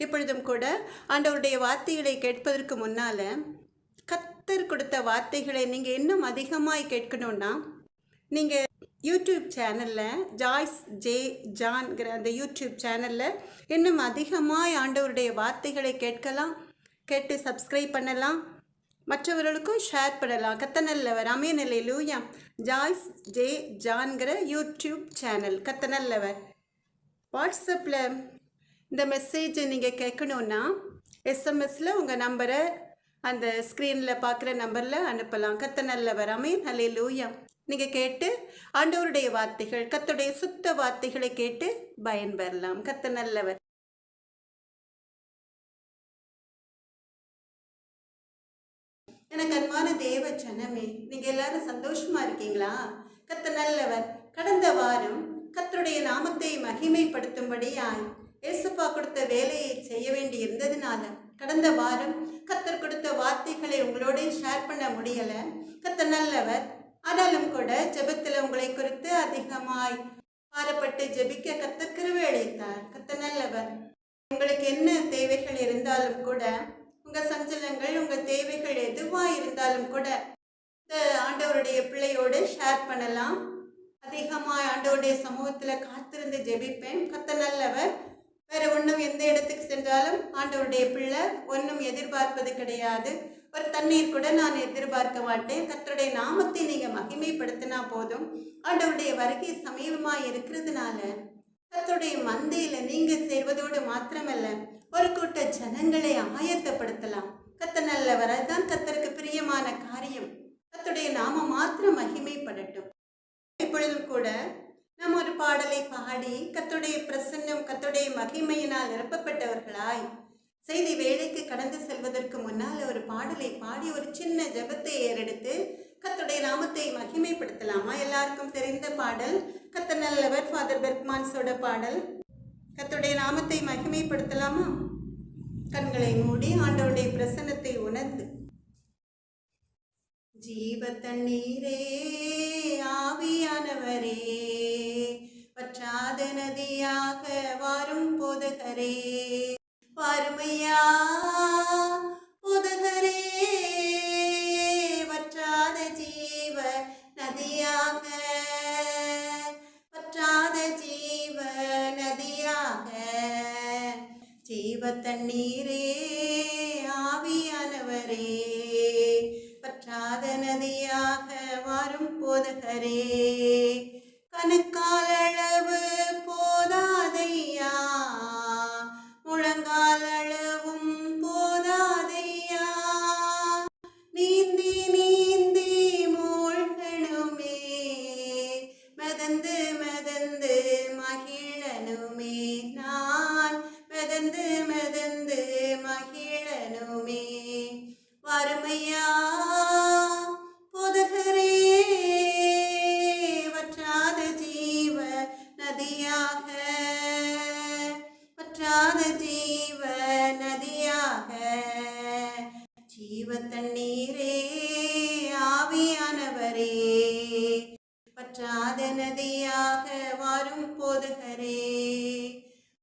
இப்பொழுதும் கூட ஆண்டவருடைய வார்த்தைகளை கேட்பதற்கு முன்னால கர்த்தர் கொடுத்த வார்த்தைகளை நீங்கள் இன்னும் அதிகமாய் கேட்கணும்னா நீங்கள் யூடியூப் சேனலில் ஜாய்ஸ் ஜே ஜான்கிற அந்த யூடியூப் சேனலில் இன்னும் அதிகமாய் ஆண்டவருடைய வார்த்தைகளை கேட்டு சப்ஸ்கிரைப் பண்ணலாம், மற்றவர்களுக்கும் ஷேர் பண்ணலாம். கர்த்தர் நல்லவர். ஆமென். அல்லேலூயா. ஜாய்ஸ் ஜே ஜான்கிற யூடியூப் சேனல் கர்த்தர் நல்லவர். வாட்ஸ்அப்பில் இந்த மெசேஜை நீங்கள் கேட்கணுன்னா எஸ்எம்எஸில் உங்கள் நம்பரை அந்த ஸ்க்ரீனில் பார்க்குற நம்பரில் அனுப்பலாம். கர்த்தர் நல்லவர். ஆமென். அல்லேலூயா. நீங்கள் கேட்டு ஆண்டவருடைய வார்த்தைகள், கர்த்தருடைய சுத்த வார்த்தைகளை கேட்டு பயன்பெறலாம். கர்த்தர் நல்லவர். எனக்கு அன்பான தேவ ஜனமே, நீங்கள் எல்லாரும் சந்தோஷமா இருக்கீங்களா? கர்த்தர் நல்லவர். கடந்த வாரம் கர்த்தருடைய நாமத்தை மகிமைப்படுத்தும்படியாய் ஏசப்பா கொடுத்த வேலையை செய்ய வேண்டி இருந்ததுனால கடந்த வாரம் கர்த்தர் கொடுத்த வார்த்தைகளை உங்களோட ஷேர் பண்ண முடியலை. கர்த்தர் நல்லவர். ஆனாலும் கூட ஜெபத்தில் உங்களை குறித்து அதிகமாய் பாரப்பட்டு ஜெபிக்க கர்த்தர் கிருபை அளித்தார். கர்த்தர் நல்லவர். உங்களுக்கு என்ன தேவைகள் இருந்தாலும் கூட, உங்கள் சஞ்சலங்கள், உங்கள் தேவைகள் எதுவாக இருந்தாலும் கூட இந்த ஆண்டவருடைய பிள்ளையோடு ஷேர் பண்ணலாம். அதிகமாக ஆண்டவருடைய சமூகத்தில் காத்திருந்து ஜெபிப்பேன். கர்த்தர் நல்லவர். வேறு ஒன்றும் எந்த இடத்துக்கு சென்றாலும் ஆண்டவருடைய பிள்ளை ஒன்றும் எதிர்பார்ப்பது கிடையாது. ஒரு தண்ணீர் கூட நான் எதிர்பார்க்க மாட்டேன். கர்த்தருடைய நாமத்தை நீங்கள் மகிமைப்படுத்தினா போதும். ஆண்டவருடைய வருகை சமீபமாக இருக்கிறதுனால கர்த்தருடைய மந்தையில் நீங்கள் சேர்வதோடு மாத்திரமல்ல, ஒரு கூட்ட ஜனங்களை ஆயத்தப்படுத்தலாம். கர்த்தர் நல்லவர். அதுதான் கர்த்தருக்கு பிரியமான காரியம். கர்த்தருடைய நாமம் மாத்திரம் மகிமைப்படட்டும். இப்பொழுதும் கூட நாம் ஒரு பாடலை பாடி கர்த்தருடைய பிரசன்னம், கர்த்தருடைய மகிமையினால் நிரப்பப்பட்டவர்களாய் செய்தி வேலைக்கு கடந்து செல்வதற்கு முன்னால் ஒரு பாடலை பாடி ஒரு சின்ன ஜெபத்தை ஏறெடுத்து கர்த்தருடைய நாமத்தை மகிமைப்படுத்தலாமா? எல்லாருக்கும் தெரிந்த பாடல் கர்த்தர் நல்லவர், ஃபாதர் பெர்க்மான்ஸோட பாடல். கர்த்தருடைய நாமத்தை மகிமைப்படுத்தலாமா? கண்களை மூடி ஆண்டவருடைய பிரசன்னத்தை உணர்ந்து. ஜீவ தண்ணீரே, ஆவியானவரே, வற்றாத நதியாக வாரும் போதகரே, வாருமையா போதகரே, வற்றாத ஜீவ நதியாக, வற்றாத ஜீவ நதியாக, ஜீவ தண்ணீரே, ஆவியானவரே, வற்றாத நதியாக வாரும் போதகரே, கணுக்கால் அளவு போதாதையா, முழங்கால் அளவும் போதாதையா, நீந்தி நீந்தி மூழ்கணுமே, மெதந்து மெதந்து மகிழனுமே, நான் மெதந்து மெதந்து மகிழனுமே, வறுமையா போதகரே, வற்றாத ஜீவ நதியாக, வற்றாத ஜீவ நதியாக, ஜீவ தண்ணீரே, ஆவியானவரே, வற்றாத நதியாக வாரும் போதகரே,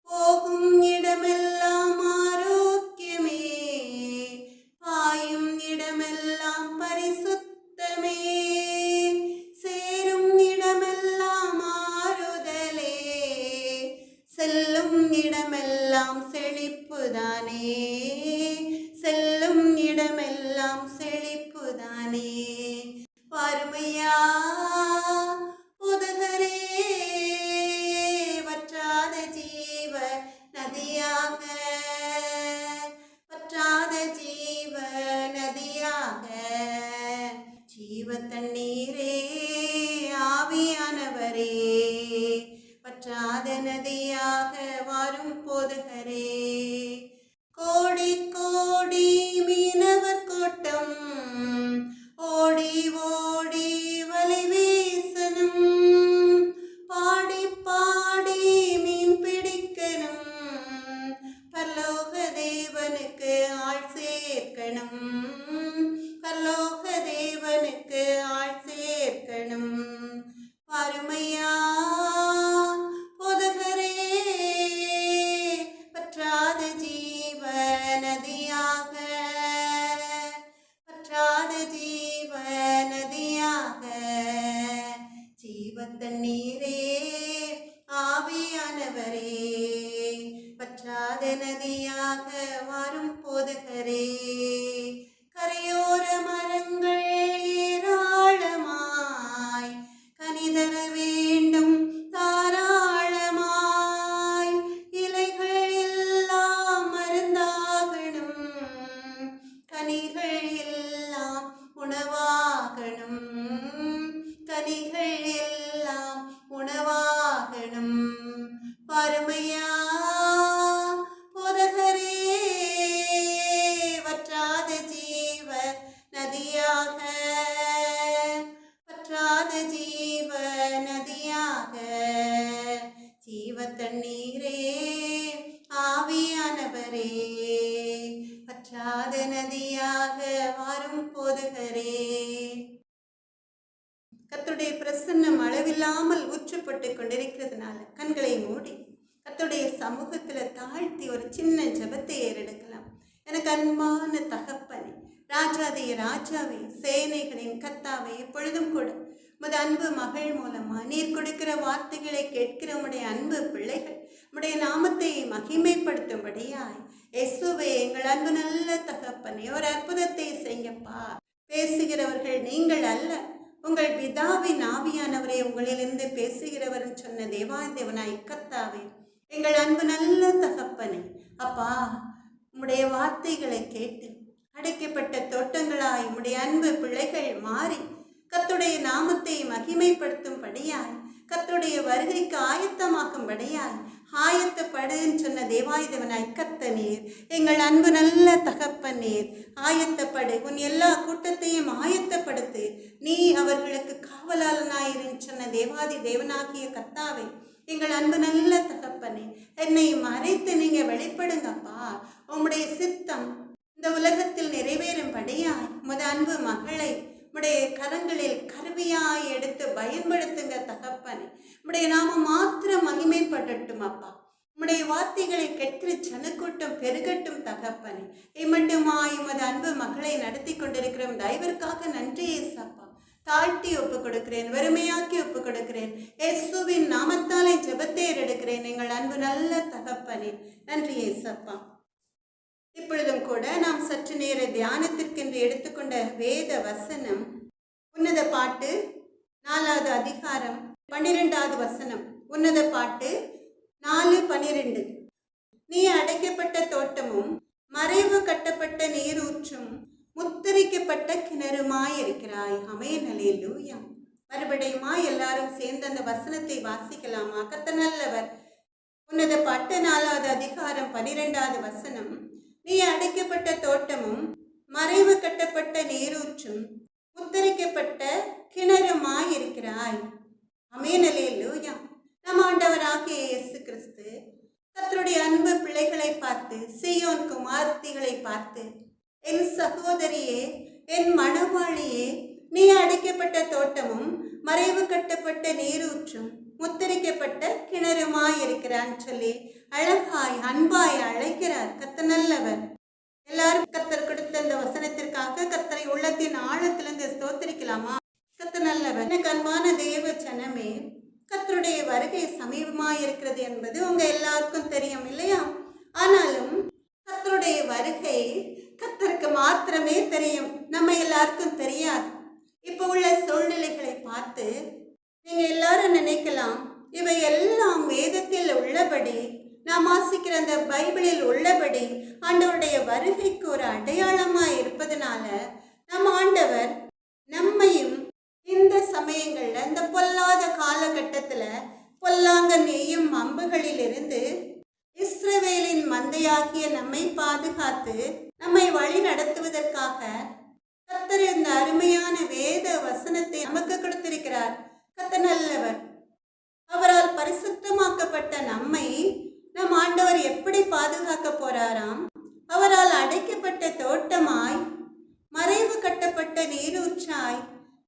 போகும் இடமெல்லாம் ஆரோக்கியமே, பாயும் இடமெல்லாம் பரிசுத்தமே, சேரும் இடமெல்லாம் ஆறுதலே, செல்லும் இடமெல்லாம் செழிப்புதானே, செல்லும் இடமெல்லாம் செழிப்புதானே, வறுமையா போதகரே, வற்றாத ஜீவ நதியாக, வற்றாத ஜீவ நதியாக, ஜீவ தண்ணீரே, ஆவியானவரே, வற்றாத நதியாக வாரும் போதகரே, கோடி கோடி மீனவர் கூட்டம் ஓடி ஓடி வல நதியாக, பற்றாத ஜீவ நதியாக, ஜீவ தண்ணீரே ஆவியானவரே, பற்றாத நதியாக வாரும் போதகரே. கரையோர மரங்கள் ஏராளமாய் கனிதர வேண்டும் தாராளமாய், இலைகள் எல்லாம் மருந்தாகணும், கனிகள் எல்லாம் உணவாகணும், கனிகள் எல்லாம் உணவாகணும். பருமையா போதகரே, வற்றாத ஜீவ நதியாக, பற்றாத ஜீவ நதியாக, ஜீவ தண்ணீரே ஆவியானவரே, பற்றாத நதியாக வாரும் போதகரே. கர்த்தருடைய பிரசன்னம் அளவில்லாமல் ஊற்றப்பட்டு கொண்டிருக்கிறதுனால கண்களை மூடி கர்த்தருடைய சமூகத்துல தாழ்த்தி ஒரு சின்ன ஜெபத்தை ஏறெடுக்கலாம். எனக்கு அன்பான தகப்பனே, ராஜாதே ராஜாவே, சேனைகளின் கர்த்தாவே, எப்பொழுதும் கூட உமது அன்பு மகள் மூலமா நீர் கொடுக்கிற வார்த்தைகளை கேட்கிற உடைய அன்பு பிள்ளைகள் உடைய நாமத்தை மகிமைப்படுத்தும்படியாய் இயேசுவே, எங்கள் அன்பு நல்ல தகப்பனே, ஒரு அற்புதத்தை செய்யப்பா. பேசுகிறவர்கள் நீங்கள் அல்ல, உங்கள் பிதாவின் ஆவியானவரே உங்களிலிருந்து பேசுகிறவர் சொன்ன தேவாதேவனாய் கர்த்தாவே, எங்கள் அன்பு நல்ல தகப்பனே, அப்பா, உம்முடைய வார்த்தைகளை கேட்டு அடைக்கப்பட்ட தோட்டங்களாய் உம்முடைய அன்பு பிள்ளைகள் மாறி கர்த்தருடைய நாமத்தை மகிமைப்படுத்தும்படியாய், கர்த்தருடைய வருகைக்கு ஆயத்தமாக்கும்படியாய் ஆயத்தப்படுன்னு சொன்ன தேவாயுதவனாய் கர்த்தனீர், எங்கள் அன்பு நல்ல தகப்பனீர், ஆயத்தப்படு, உன் எல்லா கூட்டத்தையும் ஆயத்தப்படுத்து, நீ அவர்களுக்கு காவலாளனாயிருந்து சொன்ன தேவாதி தேவனாகிய கர்த்தாவே, எங்கள் அன்பு நல்ல தகப்பனே, என்னை மறைத்து நீங்க வெளிப்படுங்கப்பா. உம்முடைய சித்தம் இந்த உலகத்தில் நிறைவேறும்படியாய் உமது அன்பு மகளை உம்முடைய கரங்களில் கருவியாய் எடுத்து பயன்படுத்துங்க தகப்பனே. உம்முடைய நாமம் மாத்திரம் மகிமைப்படட்டும் அப்பா. உம்முடைய வார்த்தைகளை கேட்கிற ஜனக்கூட்டம் பெருகட்டும் தகப்பனே. இம்மட்டுமாய் உமது அன்பு மகளை நடத்தி கொண்டிருக்கிற தயவிற்காக நன்றி ஏசப்பா. தாழ்த்தி ஒப்பு கொடுக்கிறேன், வறுமையாக்கி ஒப்பு கொடுக்கிறேன். இயேசுவின் நாமத்தாலே ஜெபத்தை எடுக்கிறேன் எங்கள் அன்பு நல்ல தகப்பனே. நன்றி ஏசப்பா. இப்பொழுதும் கூட நாம் சற்று நேர தியானத்திற்கென்று எடுத்துக்கொண்ட வேத வசனம் உன்னத பாட்டு 4வது அதிகாரம் 12வது வசனம். உன்னத பாட்டு 4:12. நீ அடைக்கப்பட்ட தோட்டமும் மறைவு கட்டப்பட்ட நீரூற்றும் முத்திரிக்கப்பட்ட கிணறுமாயிருக்கிறாய். ஆமென், அல்லேலூயா. மறுபடியுமா எல்லாரும் சேர்ந்து அந்த வசனத்தை வாசிக்கலாமா? கர்த்தர் நல்லவர். உன்னத பாட்டு 4வது அதிகாரம் 12வது வசனம். நீ அடைக்கப்பட்ட தோட்டமும் மறைவு கட்டப்பட்ட நீரூற்றும் முத்திரிக்கப்பட்ட கிணறுமாயிருக்கிறாய். ஆமென், அல்லேலூயா. நம் ஆண்டவராகிய இயேசு கிறிஸ்து கர்த்தருடைய அன்பு பிள்ளைகளை பார்த்து, சீயோன் குமாரத்திகளை பார்த்து, என் சகோதரியே, என் மணவாளியே, நீ அடைக்கப்பட்ட தோட்டமும் மறைவு கட்டப்பட்ட நீரூற்றும் முத்திரிக்கப்பட்ட கிணறுமாயிருக்கிறான்னு சொல்லி அழகாய் அன்பாய் அழைக்கிறார். கர்த்தர் நல்லவர். எல்லாரும் கர்த்தர் கொடுத்த இந்த வசனத்திற்காக கர்த்தரை உள்ளத்தின் ஆழத்திலிருந்து ஸ்தோத்திரிக்கலாமா? கர்த்தர் நல்லவர். எனக்கு அன்பான தேவ ஜனமே, கர்த்தருடைய வருகை சமீபமாயிருக்கிறது என்பது உங்க எல்லாருக்கும் தெரியும் இல்லையா? ஆனாலும் கர்த்தருடைய வருகை கர்த்தருக்கு மாத்திரமே தெரியும், நம்ம எல்லாருக்கும் தெரியாது. இப்போ உள்ள சூழ்நிலைகளை பார்த்து நீங்க எல்லாரும் நினைக்கலாம், இவை எல்லாம் வேதத்தில் உள்ளபடி, நாம் வாசிக்கிற அந்த பைபிளில் உள்ளபடி ஆண்டவருடைய வருகைக்கு ஒரு அடையாளமா இருப்பதனால நம் ஆண்டவர் நம்மையும் இந்த சமயங்கள்ல, இந்த பொல்லாத காலகட்டத்துல பொல்லாங்க நெய்யும் அம்புகளிலிருந்து இஸ்ரவேலின் மந்தையாகிய நம்மை பாதுகாத்து நம்மை வழி நடத்துவதற்காக கர்த்தர் இந்த அருமையான வேத வசனத்தை நமக்கு கொடுத்திருக்கிறார். கர்த்தர் நல்லவர். அவரால் பரிசுத்தமாக்கப்பட்ட நம்மை நம் ஆண்டவர் எப்படி பாதுகாக்க போறாராம்? அவரால் அடைக்கப்பட்ட தோட்டமாய், மறைவு கட்டப்பட்ட நீரூற்றாய்,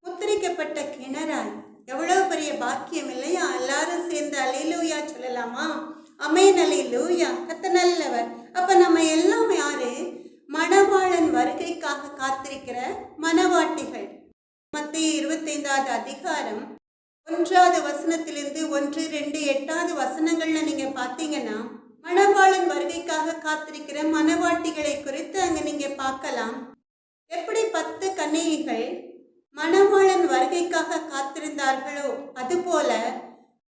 முத்திரிக்கப்பட்ட கிணறாய். எவ்வளவு பெரிய பாக்கியம் இல்லையா? எல்லாரும் சேர்ந்து அல்லேலூயா சொல்லலாமா? ஆமென், அல்லேலூயா. கர்த்தர் நல்லவர். அப்ப நம்ம எல்லாம் யாரு? காத்திருக்கிற மணவாட்டிகள். மத்தேயு 25வது அதிகாரம் 1வது வசனத்திலிருந்து 1, 2, 8வது வசனங்கள்ல நீங்க பார்த்தீங்கன்னா மணவாளன் வருகைக்காக காத்திருக்கிற மணவாட்டிகளை குறித்து அங்க நீங்க பார்க்கலாம். எப்படி 10 கன்னிகைகள் மணவாளன் வருகைக்காக காத்திருந்தார்களோ அதுபோல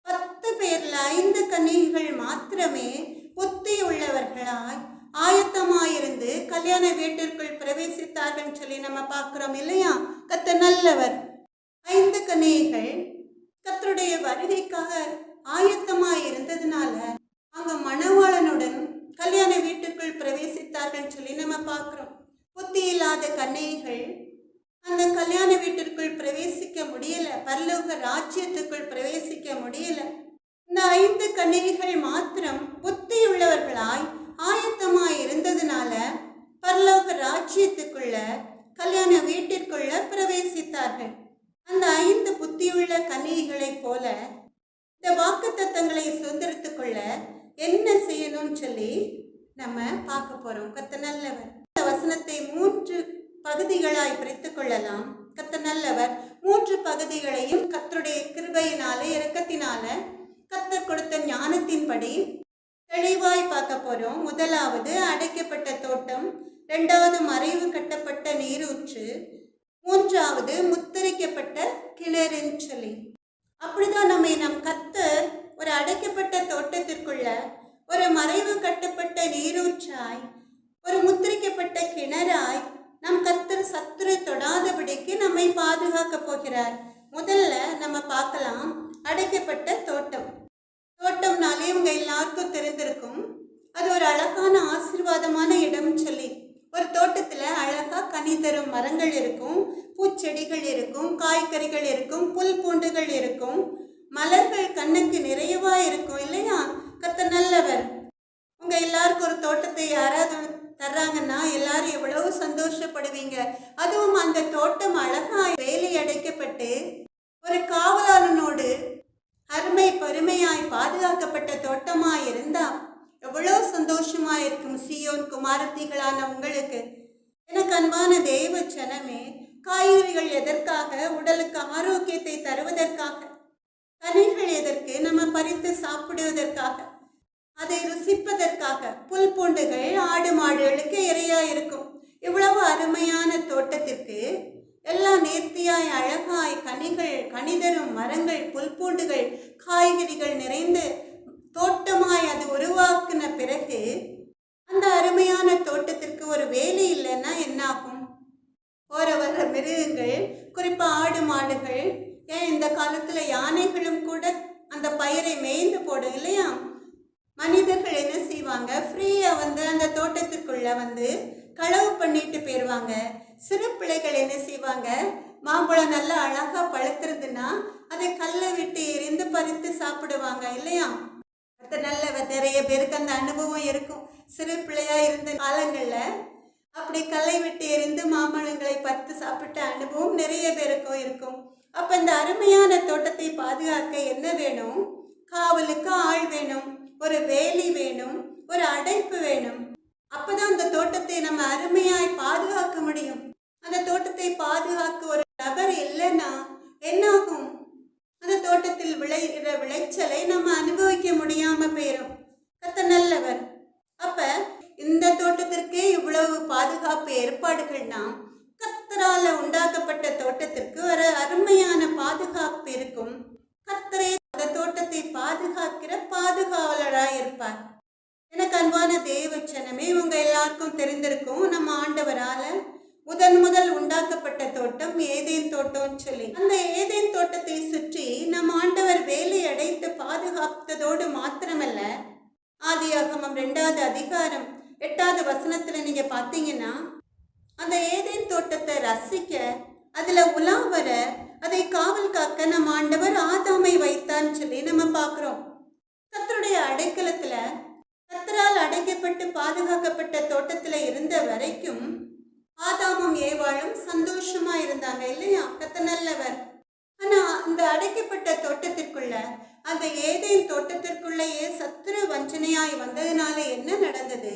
10 பேர்ல 5 கன்னிகைகள் மாத்திரமே புத்தி உள்ளவர்களாய் ஆயத்தமாயிருந்து கல்யாண வீட்டிற்குள் பிரவேசித்தார்கள் சொல்லி நம்ம பார்க்கிறோம் இல்லையா? கர்த்தர் நல்லவர். 5 கன்னிகைகள் கர்த்தருடைய வருகைக்காக ஆயத்தமாய் இருந்ததுனால அங்க மணவாளனுடன் கல்யாண வீட்டுக்குள் பிரவேசித்தார்கள் சொல்லி நம்ம பார்க்கிறோம். புத்தி இல்லாத கன்னிகைகள் அந்த கல்யாண வீட்டிற்குள் பிரவேசிக்க முடியல, பரலோக ராஜ்யத்துக்குள் பிரவேசிக்க முடியல. இந்த 5 கன்னிகைகள் மாத்திரம் புத்தி உள்ளவர்களாய் ஆயத்தமாய் இருந்ததுனால பரலோக ராஜ்யத்துக்குள்ள கல்யாண வீட்டிற்குள்ள பிரவேசித்தார்கள். அந்த 5 புத்தியுள்ள கன்னிகைகளைப் போல இந்த வாக்குத்தத்தங்களை சுதந்திரத்துக்குள்ள என்ன செய்யணும்னு சொல்லி நம்ம பார்க்க போறோம். கர்த்தர் நல்லவர். இந்த வசனத்தை 3 பகுதிகளாய் பிரித்து கொள்ளலாம். கர்த்தர் நல்லவர். 3 பகுதிகளையும் கர்த்தருடைய கிருபையினால இரக்கத்தினால கர்த்தர் கொடுத்த ஞானத்தின்படி தெளிவாய் பார்க்க போறோம். முதலாவது அடைக்கப்பட்ட தோட்டம், 2வது மறைவு கட்டப்பட்ட நீரூற்று, 3வது முத்திரிக்கப்பட்ட கிணறுன்னு சொல்லி. அப்படிதான் நம் கர்த்தர் ஒரு அடைக்கப்பட்ட தோட்டத்திற்குள்ள ஒரு மறைவு கட்டப்பட்ட நீரூற்றாய் ஒரு முத்திரிக்கப்பட்ட கிணறாய் நம் கர்த்தர் சத்துரு தொடாதபடிக்கு நம்மை பாதுகாக்க போகிறார். முதல்ல நம்ம பார்க்கலாம் அடைக்கப்பட்ட தோட்டம். தோட்டம்னாலே உங்க எல்லாருக்கும் தெரிந்திருக்கும், அது ஒரு அழகான ஆசீர்வாதமான இடம் சொல்லி. ஒரு தோட்டத்துல அழகா கனி தரும் மரங்கள் இருக்கும், பூச்செடிகள் இருக்கும், காய்கறிகள் இருக்கும், புல் பூண்டுகள் இருக்கும், மலர்கள் கண்ணுக்கு நிறையவா இருக்கும் இல்லையா? கர்த்தர் நல்லவர். உங்க எல்லாருக்கும் ஒரு தோட்டத்தை யாராவது தர்றாங்கன்னா எல்லாரும் எவ்வளவு சந்தோஷப்படுவீங்க. அதுவும் அந்த தோட்டம் அழகாய் வேலி அடைக்கப்பட்டு ஒரு காவலாளனோடு அருமை பெருமையாய் பாதுகாக்கப்பட்ட தோட்டமாய் இருந்தா எவ்வளவு சந்தோஷமா இருக்கும் சீயோன் குமாரத்திகளான உங்களுக்கு. எனக்கு அன்பான தேவ ஜனமே, காய்கறிகள் எதற்காக? உடலுக்கு ஆரோக்கியத்தை தருவதற்காக. கனிகள் எதற்கு? நம்ம பறித்து சாப்பிடுவதற்காக, அதை ருசிப்பதற்காக. புல் பூண்டுகள் ஆடு மாடுகளுக்கு இரையா இருக்கும். இவ்வளவு அருமையான தோட்டத்திற்கு எல்லாம் நேர்த்தியாய் அழகாய் கனிகள் கனிதரும் மரங்கள் புல் பூண்டுகள் காய்கறிகள் நிறைந்து தோட்டமாய் அது உருவாக்கின பிறகு அந்த அருமையான தோட்டத்திற்கு ஒரு வேலை இல்லைன்னா என்னாகும்? போற வர மிருகங்கள், குறிப்பா ஆடு மாடுகள், ஏன் இந்த காலத்துல யானைகளும் கூட அந்த பயிரை மேய்ந்து போடும் இல்லையா? மனிதர்கள் என்ன செய்வாங்க? ஃப்ரீயா அந்த தோட்டத்துக்குள்ள களவு பண்ணிட்டு போயிடுவாங்க. சிறு பிள்ளைகள் என்ன செய்வாங்க? மாம்பழம் நல்லா அழகா பழுத்திருந்துன்னா அதை கல்லை விட்டு எரிந்து பறித்து சாப்பிடுவாங்க இல்லையா? அது நல்ல நிறைய பேருக்கு அந்த அனுபவம் இருக்கும். சிறு பிள்ளையா இருந்த காலங்கள்ல அப்படி கல்லை விட்டு எரிந்து மாம்பழங்களை பறித்து சாப்பிட்ட அனுபவம் நிறைய பேருக்கும் இருக்கும். அப்ப இந்த அருமையான தோட்டத்தை பாதுகாக்க என்ன வேணும்? காவலுக்கு ஆள் வேணும், ஒரு வேலி வேணும், ஒரு அடைப்பு வேணும். அப்பதான் அந்த தோட்டத்தை நம்ம அருமையாய் பாதுகாக்க முடியும். அந்த தோட்டத்தை பாதுகாக்க ஒரு நபர் இல்லைன்னா என்னாகும்? அந்த தோட்டத்தில் விளைகிற விளைச்சலை நம்ம அனுபவிக்க முடியாம போயிடும். கர்த்தர் நல்லவர். அப்ப இந்த தோட்டத்திற்கே இவ்வளவு பாதுகாப்பு ஏற்பாடுகள்னா கர்த்தரால உண்டாக்கப்பட்ட தோட்டத்திற்கு ஒரு அருமையான பாதுகாப்பு இருக்கும். கர்த்தரே அந்த தோட்டத்தை பாதுகாக்கிற பாதுகாவலராய் இருப்பார். எனக்கு அன்பான தேவ ஜனமே, உங்க எல்லாருக்கும் தெரிந்திருக்கும், நம்ம ஆண்டவரால முதல் உண்டாக்கப்பட்ட தோட்டம் ஏதேன் தோட்டம்னு சொல்லி. அந்த ஏதேன் தோட்டத்தை சுற்றி நம்ம ஆண்டவர் வேலை அடைத்து பாதுகாத்ததோடு மாத்திரமல்ல, ஆதியாகமம் 2வது அதிகாரம் 8வது வசனத்துல நீங்க பாத்தீங்கன்னா அந்த ஏதேன் தோட்டத்தை ரசிக்க, அதுல உலா வர, அதை காவல் காக்க நம்ம ஆண்டவர் ஆதாமை வைத்தான்னு சொல்லி நம்ம பார்க்கிறோம். கர்த்தருடைய அடைக்கலத்துல கர்த்தரால் அடைக்கப்பட்டு பாதுகாக்கப்பட்ட தோட்டத்துல இருந்த வரைக்கும் ஆதாமும் ஏவாளும் சந்தோஷமா இருந்தாங்க இல்லையா? கர்த்தர் நல்லவர். ஆனா அந்த அடைக்கப்பட்ட தோட்டத்திற்குள்ள, அந்த ஏதேன் தோட்டத்திற்குள்ளேயே சத்துரு வஞ்சனையாய் வந்ததுனால என்ன நடந்தது?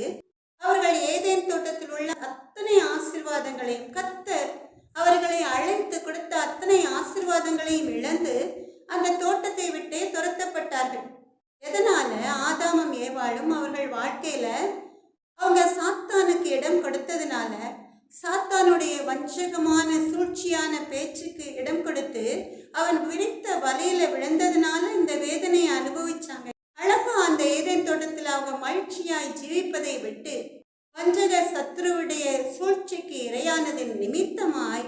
அவர்கள் ஏதேன் தோட்டத்தில் உள்ள அத்தனை ஆசீர்வாத ஆசீர்வாதங்களையும் கர்த்தர் அவர்களை அழைத்து கொடுத்த அத்தனை ஆசீர்வாதங்களையும் இழந்து அந்த தோட்டத்தை விட்டே துரத்தப்பட்டார்கள். எதனால? ஆதாமும் ஏவாளும் அவர்கள் வாழ்க்கையில அவங்க சாத்தானுக்கு இடம் கொடுத்ததுனால, சாத்தானுடைய வஞ்சகமான சூழ்ச்சியான பேச்சுக்கு இடம் கொடுத்து அவன் விரித்த வலையில விழுந்ததுனால இந்த வேதனையை அனுபவிச்சாங்க. அழகா அந்த ஏதேன் தோட்டத்தில் அவங்க மகிழ்ச்சியாய் ஜீவிப்பதை விட்டு வஞ்சக சத்ருவுடைய சூழ்ச்சிக்கு இரையானதின் நிமித்தமாய்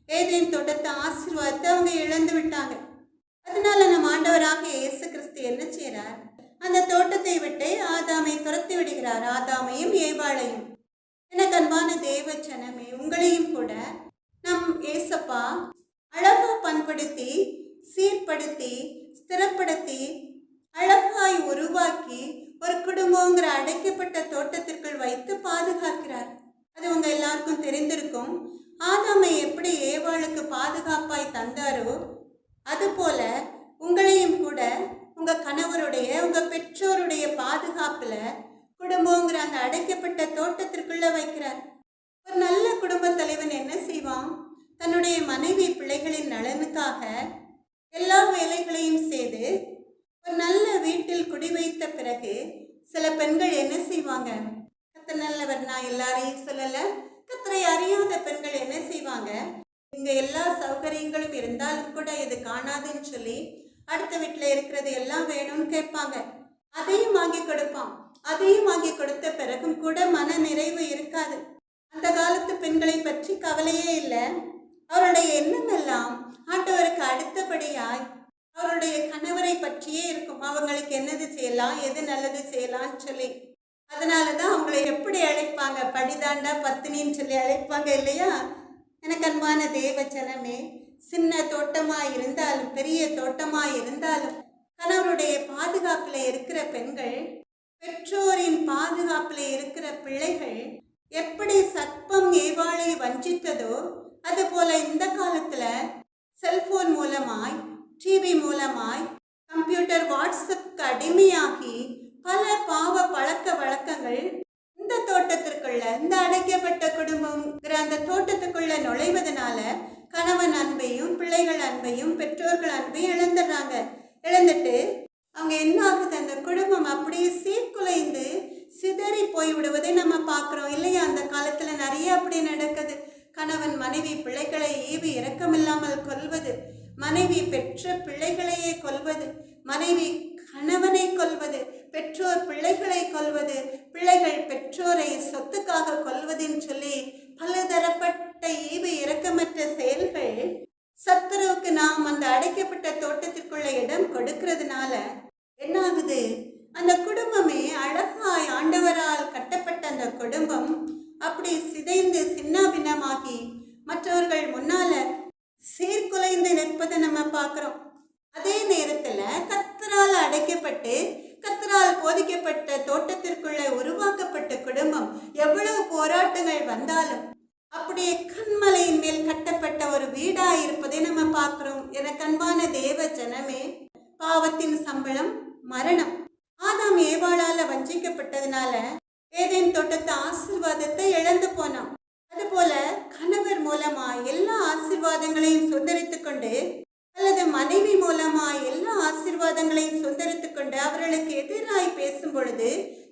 ஏதேன் தோட்டத்தை ஆசீர்வாதத்தை அவங்க இழந்து விட்டாங்க. அதனால நம் ஆண்டவராக இயேசு கிறிஸ்து என்ன செய்கிறார்? அந்த தோட்டத்தை விட்டு ஆதாமை துரத்தி விடுகிறார், ஆதாமையும் ஏவாளையும். எனக்கு அன்பான தேவ ஜனமே, உங்களையும் கூட நம் ஏசப்பா அழகா பண்படுத்தி சீர்படுத்தி ஸ்திரப்படுத்தி அழகாய் உருவாக்கி ஒரு குடும்பங்கிற அடைக்கப்பட்ட தோட்டத்திற்குள் வைத்து பாதுகாக்கிறார். அது உங்க எல்லாருக்கும் தெரிந்திருக்கும். ஆதாமை எப்படி ஏவாளுக்கு பாதுகாப்பாய் தந்தாரோ அதுபோல உங்களையும் கூட உங்க கணவருடைய உங்க பெற்றோருடைய பாதுகாப்புல குடும்பங்கிற அந்த அடைக்கப்பட்ட தோட்டத்திற்குள்ள வைக்கிறார். ஒரு நல்ல குடும்ப தலைவன் என்ன செய்வான்? தன்னுடைய மனைவி பிள்ளைகளின் நலனுக்காக எல்லா வேலைகளையும் செய்து ஒரு நல்ல வீட்டில் குடி வைத்த பிறகு சில பெண்கள் என்ன செய்வாங்க? கர்த்தர் நல்லவர், நான் எல்லாரையும் சொல்லல, கர்த்தரை அறியாத பெண்கள் என்ன செய்வாங்க? இங்க எல்லா சௌகரியங்களும் இருந்தாலும் கூட இது காணாதுன்னு சொல்லி அடுத்த வீட்டுல இருக்கிறது எல்லாம் வேணும்னு கேட்பாங்க. அதையும் வாங்கி கொடுப்பான். அதையும் வாங்கி கொடுத்த பிறகும் கூட மன நிறைவு இருக்காது. அந்த காலத்து பெண்களை பற்றி கவலையே இல்லை. அவருடைய எண்ணம் எல்லாம் ஆண்டவருக்கு அடுத்தபடியாய் அவருடைய கணவரை பற்றியே இருக்கும். அவங்களுக்கு என்னது செய்யலாம், எது நல்லது செய்யலாம்னு சொல்லி. அதனாலதான் அவங்களை எப்படி அழைப்பாங்க? படிதாண்டா பத்தினின்னு சொல்லி அழைப்பாங்க இல்லையா? எனக்கு அன்பான தேவ ஜனமே, சின்ன தோட்டமா இருந்தாலும் பெரிய தோட்டமா இருந்தாலும் கணவருடைய பாதுகாப்புல இருக்கிற பெண்கள், பெற்றோரின் பாதுகாப்புல இருக்கிற பிள்ளைகள் எப்படி சர்ப்பம் ஏவாளை வஞ்சித்ததோ அதுபோல இந்த காலத்துல செல்போன் மூலமாய், டிவி மூலமாய், கம்ப்யூட்டர், வாட்ஸ்அப்புக்கு அடிமையாகி பல பாவ பழக்க வழக்கங்கள் இந்த தோட்டத்திற்குள்ள, இந்த அடைக்கப்பட்ட குடும்பம்ங்கிற அந்த தோட்டத்துக்குள்ள நுழைவதனால கணவன் அன்பையும் பிள்ளைகள் அன்பையும் பெற்றோர்கள் அன்பையும் இழந்துடுறாங்க. இழந்துட்டு அவங்க என்ன ஆகுது? அந்த குடும்பம் அப்படியே சீர்குலைந்து சிதறி போய் விடுவதை நம்ம பார்க்குறோம் இல்லையா? அந்த காலத்துல நிறைய அப்படி நடக்குது. கணவன் மனைவி பிள்ளைகளை ஈவு இரக்கமில்லாமல் கொல்வது, மனைவி பெற்ற பிள்ளைகளையே கொல்வது, மனைவி கணவனை கொல்வது, பெற்றோர் பிள்ளைகளை கொல்வது, பிள்ளைகள் பெற்றோரை சொத்துக்காக கொல்வதுன்னு சொல்லி பலதரப்பட்ட ஈவு இரக்கமற்ற செயல்கள் சத்துருவுக்கு நாம் அந்த அடைக்கப்பட்ட தோட்டத்திற்குள்ள இடம் கொடுக்கிறதுனால என்ன ஆகுது? அந்த குடும்பமே அழகாய் ஆண்டவரால் கட்டப்பட்ட அந்த குடும்பம் அப்படி சிதைந்து சின்னாபின்னமாகி மற்றவர்கள் முன்னால சீர்குலைந்து நிற்பதை நம்ம பார்க்கிறோம். அதே நேரத்துல கர்த்தரால் அடைக்கப்பட்டு கர்த்தரால் போதிக்கப்பட்ட தோட்டத்திற்குள்ள உருவாக்கப்பட்ட குடும்பம் எவ்வளவு போராட்டங்கள் வந்தாலும் அப்படியே கண்மலையின் மேல் கட்டப்பட்ட ஒரு வீடா இருப்பதை நம்ம பார்க்கிறோம். எனக்கு அன்பான தேவ ஜனமே, பாவத்தின் சம்பளம் மரணம். ஆதாம் ஏவாளால வஞ்சிக்கப்பட்டதுனால ஏதேன் தோட்டத்து ஆசீர்வாதத்தை இழந்து போனான். அதுபோல கணவர் மூலமா எல்லா ஆசீர்வாதங்களையும் சுதந்திரித்துக் கொண்டு அல்லது மனைவி மூலமா எல்லா ஆசீர்வாதங்களையும் சுதந்திரித்துக் கொண்டு அவர்களுக்கு எதிராய் பேசும் பொழுது,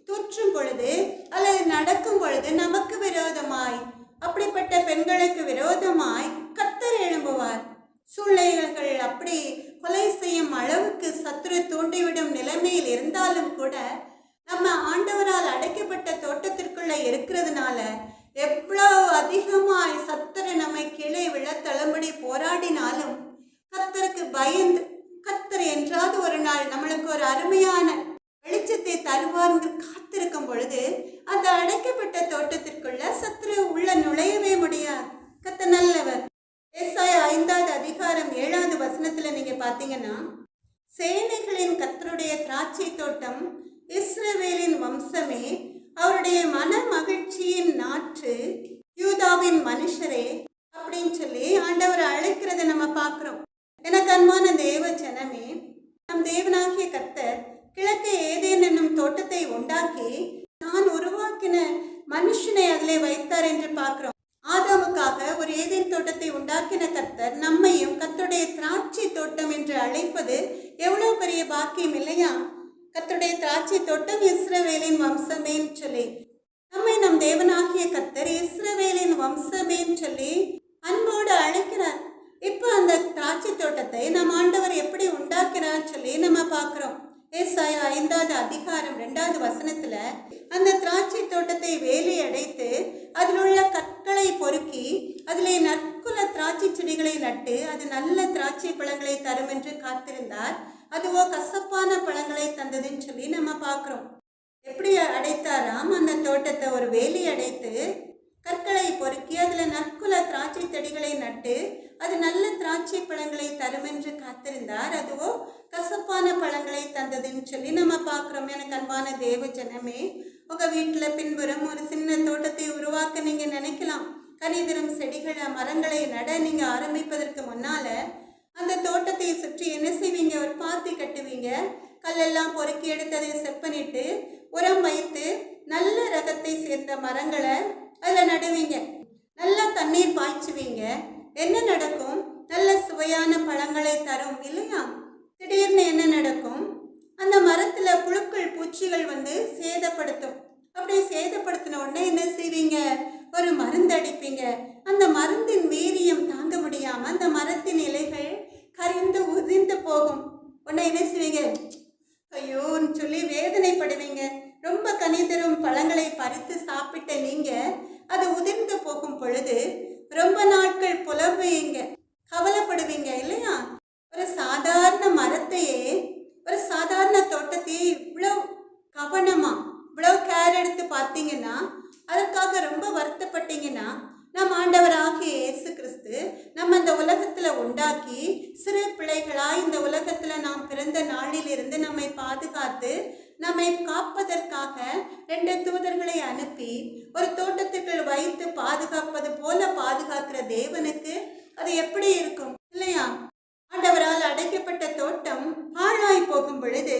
தோற்றும் பொழுது அல்லது நடக்கும் பொழுது நமக்கு விரோதமாய், அப்படிப்பட்ட பெண்களுக்கு விரோதமாய் கர்த்தர் எழும்புவார். சூழ்நிலைகள் அப்படி கொலை செய்யும் அளவுக்கு சத்துரு தூண்டிவிடும் நிலைமையில் இருந்தாலும் கூட நம்ம ஆண்டவரால் அடைக்கப்பட்ட தோட்டத்திற்குள்ள இருக்கிறதுனால எவ்வளவு அதிகமாய் சத்துரு நம்மை கீழே விழத்தழும்படி போராடினாலும் கர்த்தருக்கு பயந்து, கர்த்தர் என்றாவது ஒரு நாள் நம்மளுக்கு ஒரு அருமையான வெளிச்சத்தை தருவார்ந்து காத்திருக்கும் பொழுது அந்த அடைக்கப்பட்ட தோட்டத்திற்குள்ள சத்துரு உள்ள நுழையவே முடியாது. கர்த்தர் நல்லவர். ஏசாயா 5வது அதிகாரம் 7வது வசனத்துல நீங்க பாத்தீங்கன்னா, சேனைகளின் கர்த்தருடைய திராட்சை தோட்டம், இஸ்ரவேலின் வம்சமே, அவருடைய மன மகிழ்ச்சியின் நாற்று, யூதாவின் மனுஷரே அப்படின்னு சொல்லி ஆண்டவர் அழைக்கிறத நம்ம பார்க்கிறோம். எனக்கு அன்பான தேவ ஜனமே, நம் தேவனாகிய கர்த்தர் கிழக்கே ஏதேன் என்னும் தோட்டத்தை உண்டாக்கி தான் உருவாக்கின மனுஷனை அதிலே வைத்தார் என்று பார்க்கிறோம். ஆதாமுக்கு நமக்காக ஒரு ஏதேன் தோட்டத்தை உண்டாக்கின கர்த்தர் நம்மையும் கர்த்தருடைய திராட்சை தோட்டம் என்று அழைப்பது எவ்வளவு பெரிய பாக்கியம் இல்லையா? கர்த்தருடைய திராட்சை தோட்டம் இஸ்ரவேலின் வம்சமேன்னு சொல்லி நம்மை நம் தேவனாகிய கர்த்தர் இஸ்ரவேலின் வம்சமேன்னு சொல்லி அன்போடு அழைக்கிறார். இப்போ அந்த திராட்சை தோட்டத்தை நம் ஆண்டவர் எப்படி உண்டாக்கிறார் சொல்லி நம்ம பார்க்கிறோம். ஏசாயா 5வது அதிகாரம் 2வது வசனத்துல அந்த திராட்சை தோட்டத்தை வேலி அடைத்து அதில் உள்ள கற்களை பொறுக்கி அதிலே நற்குல திராட்சை செடிகளை நட்டு அது நல்ல திராட்சை பழங்களை தரும் என்று காத்திருந்தார். அதுவோ கசப்பான பழங்களை தந்ததுன்னு சொல்லி நம்ம பார்க்கிறோம். எப்படி அடைத்தாராம்? அந்த தோட்டத்தை ஒரு வேலி அடைத்து கற்களை பொறுக்கி அதில் நற்குல திராட்சை செடிகளை நட்டு அது நல்ல திராட்சை பழங்களை தரும் என்று காத்திருந்தார். அதுவோ கசப்பான பழங்களை தந்ததுன்னு சொல்லி நம்ம பார்க்குறோம். எனக்கு அன்பான தேவ ஜனமே, உங்கள் வீட்டில் பின்புறம் ஒரு சின்ன தோட்டத்தை உருவாக்க நீங்கள் நினைக்கலாம். கனிதரும் செடிகளை மரங்களை நட நீங்கள் ஆரம்பிப்பதற்கு முன்னால் அந்த தோட்டத்தை சுற்றி என்ன செய்வீங்க? ஒரு பாத்தி கட்டுவீங்க. கல்லெல்லாம் பொறுக்கி எடுத்து அதை செப்பனிட்டு உரம் வைத்து நல்ல ரகத்தை சேர்ந்த மரங்களை அதில் நடுவீங்க. நல்லா தண்ணீர் பாய்ச்சுவீங்க. என்ன நடக்கும்? நல்ல சுவையான பழங்களை தரும் இல்லையா? திடீர்னு என்ன நடக்கும்? அந்த மரத்தில் புழுக்கள் பூச்சிகள் வந்து சேதப்படுத்தும். அப்படி சேதப்படுத்தின உடனே என்ன செய்வீங்க? ஒரு மருந்து அடிப்பீங்க. அந்த மருந்தின் வீரியம் தாங்க முடியாம அந்த மரத்தின் இலைகள் கரிந்து உதிர்ந்து போகும். உடனே என்ன செய்வீங்க? ஐயோன்னு சொல்லி வேதனைப்படுவீங்க. ரொம்ப கனிதரும் பழங்களை பறித்து சாப்பிட்ட நீங்க அது உதிர்ந்து போகும் பொழுது ரொம்ப நாட்கள் புலம்புவீங்க, கவலைப்படுவீங்க இல்லையா? ஒரு சாதாரண மரத்தையே, ஒரு சாதாரண தோட்டத்தையே இவ்வளோ கவனமா இவ்வளோ கேர் எடுத்து பார்த்தீங்கன்னா, அதற்காக ரொம்ப வருத்தப்பட்டீங்கன்னா, நம் ஆண்டவராகிய இயேசு கிறிஸ்து நம்ம இந்த உலகத்தில் உண்டாக்கி சிறு பிள்ளைகளாய் இந்த உலகத்தில் நாம் பிறந்த நாளிலிருந்து நம்மை பாதுகாத்து நம்மை காப்பதற்காக 2 தூதர்களை அனுப்பி ஒரு தோட்டத்துக்குள் வைத்து பாதுகாப்பது போல பாதுகாக்கிற தேவனுக்கு அது எப்படி இருக்கும் இல்லையா? ஆண்டவரால் அடைக்கப்பட்ட தோட்டம் பாழாய் போகும் பொழுது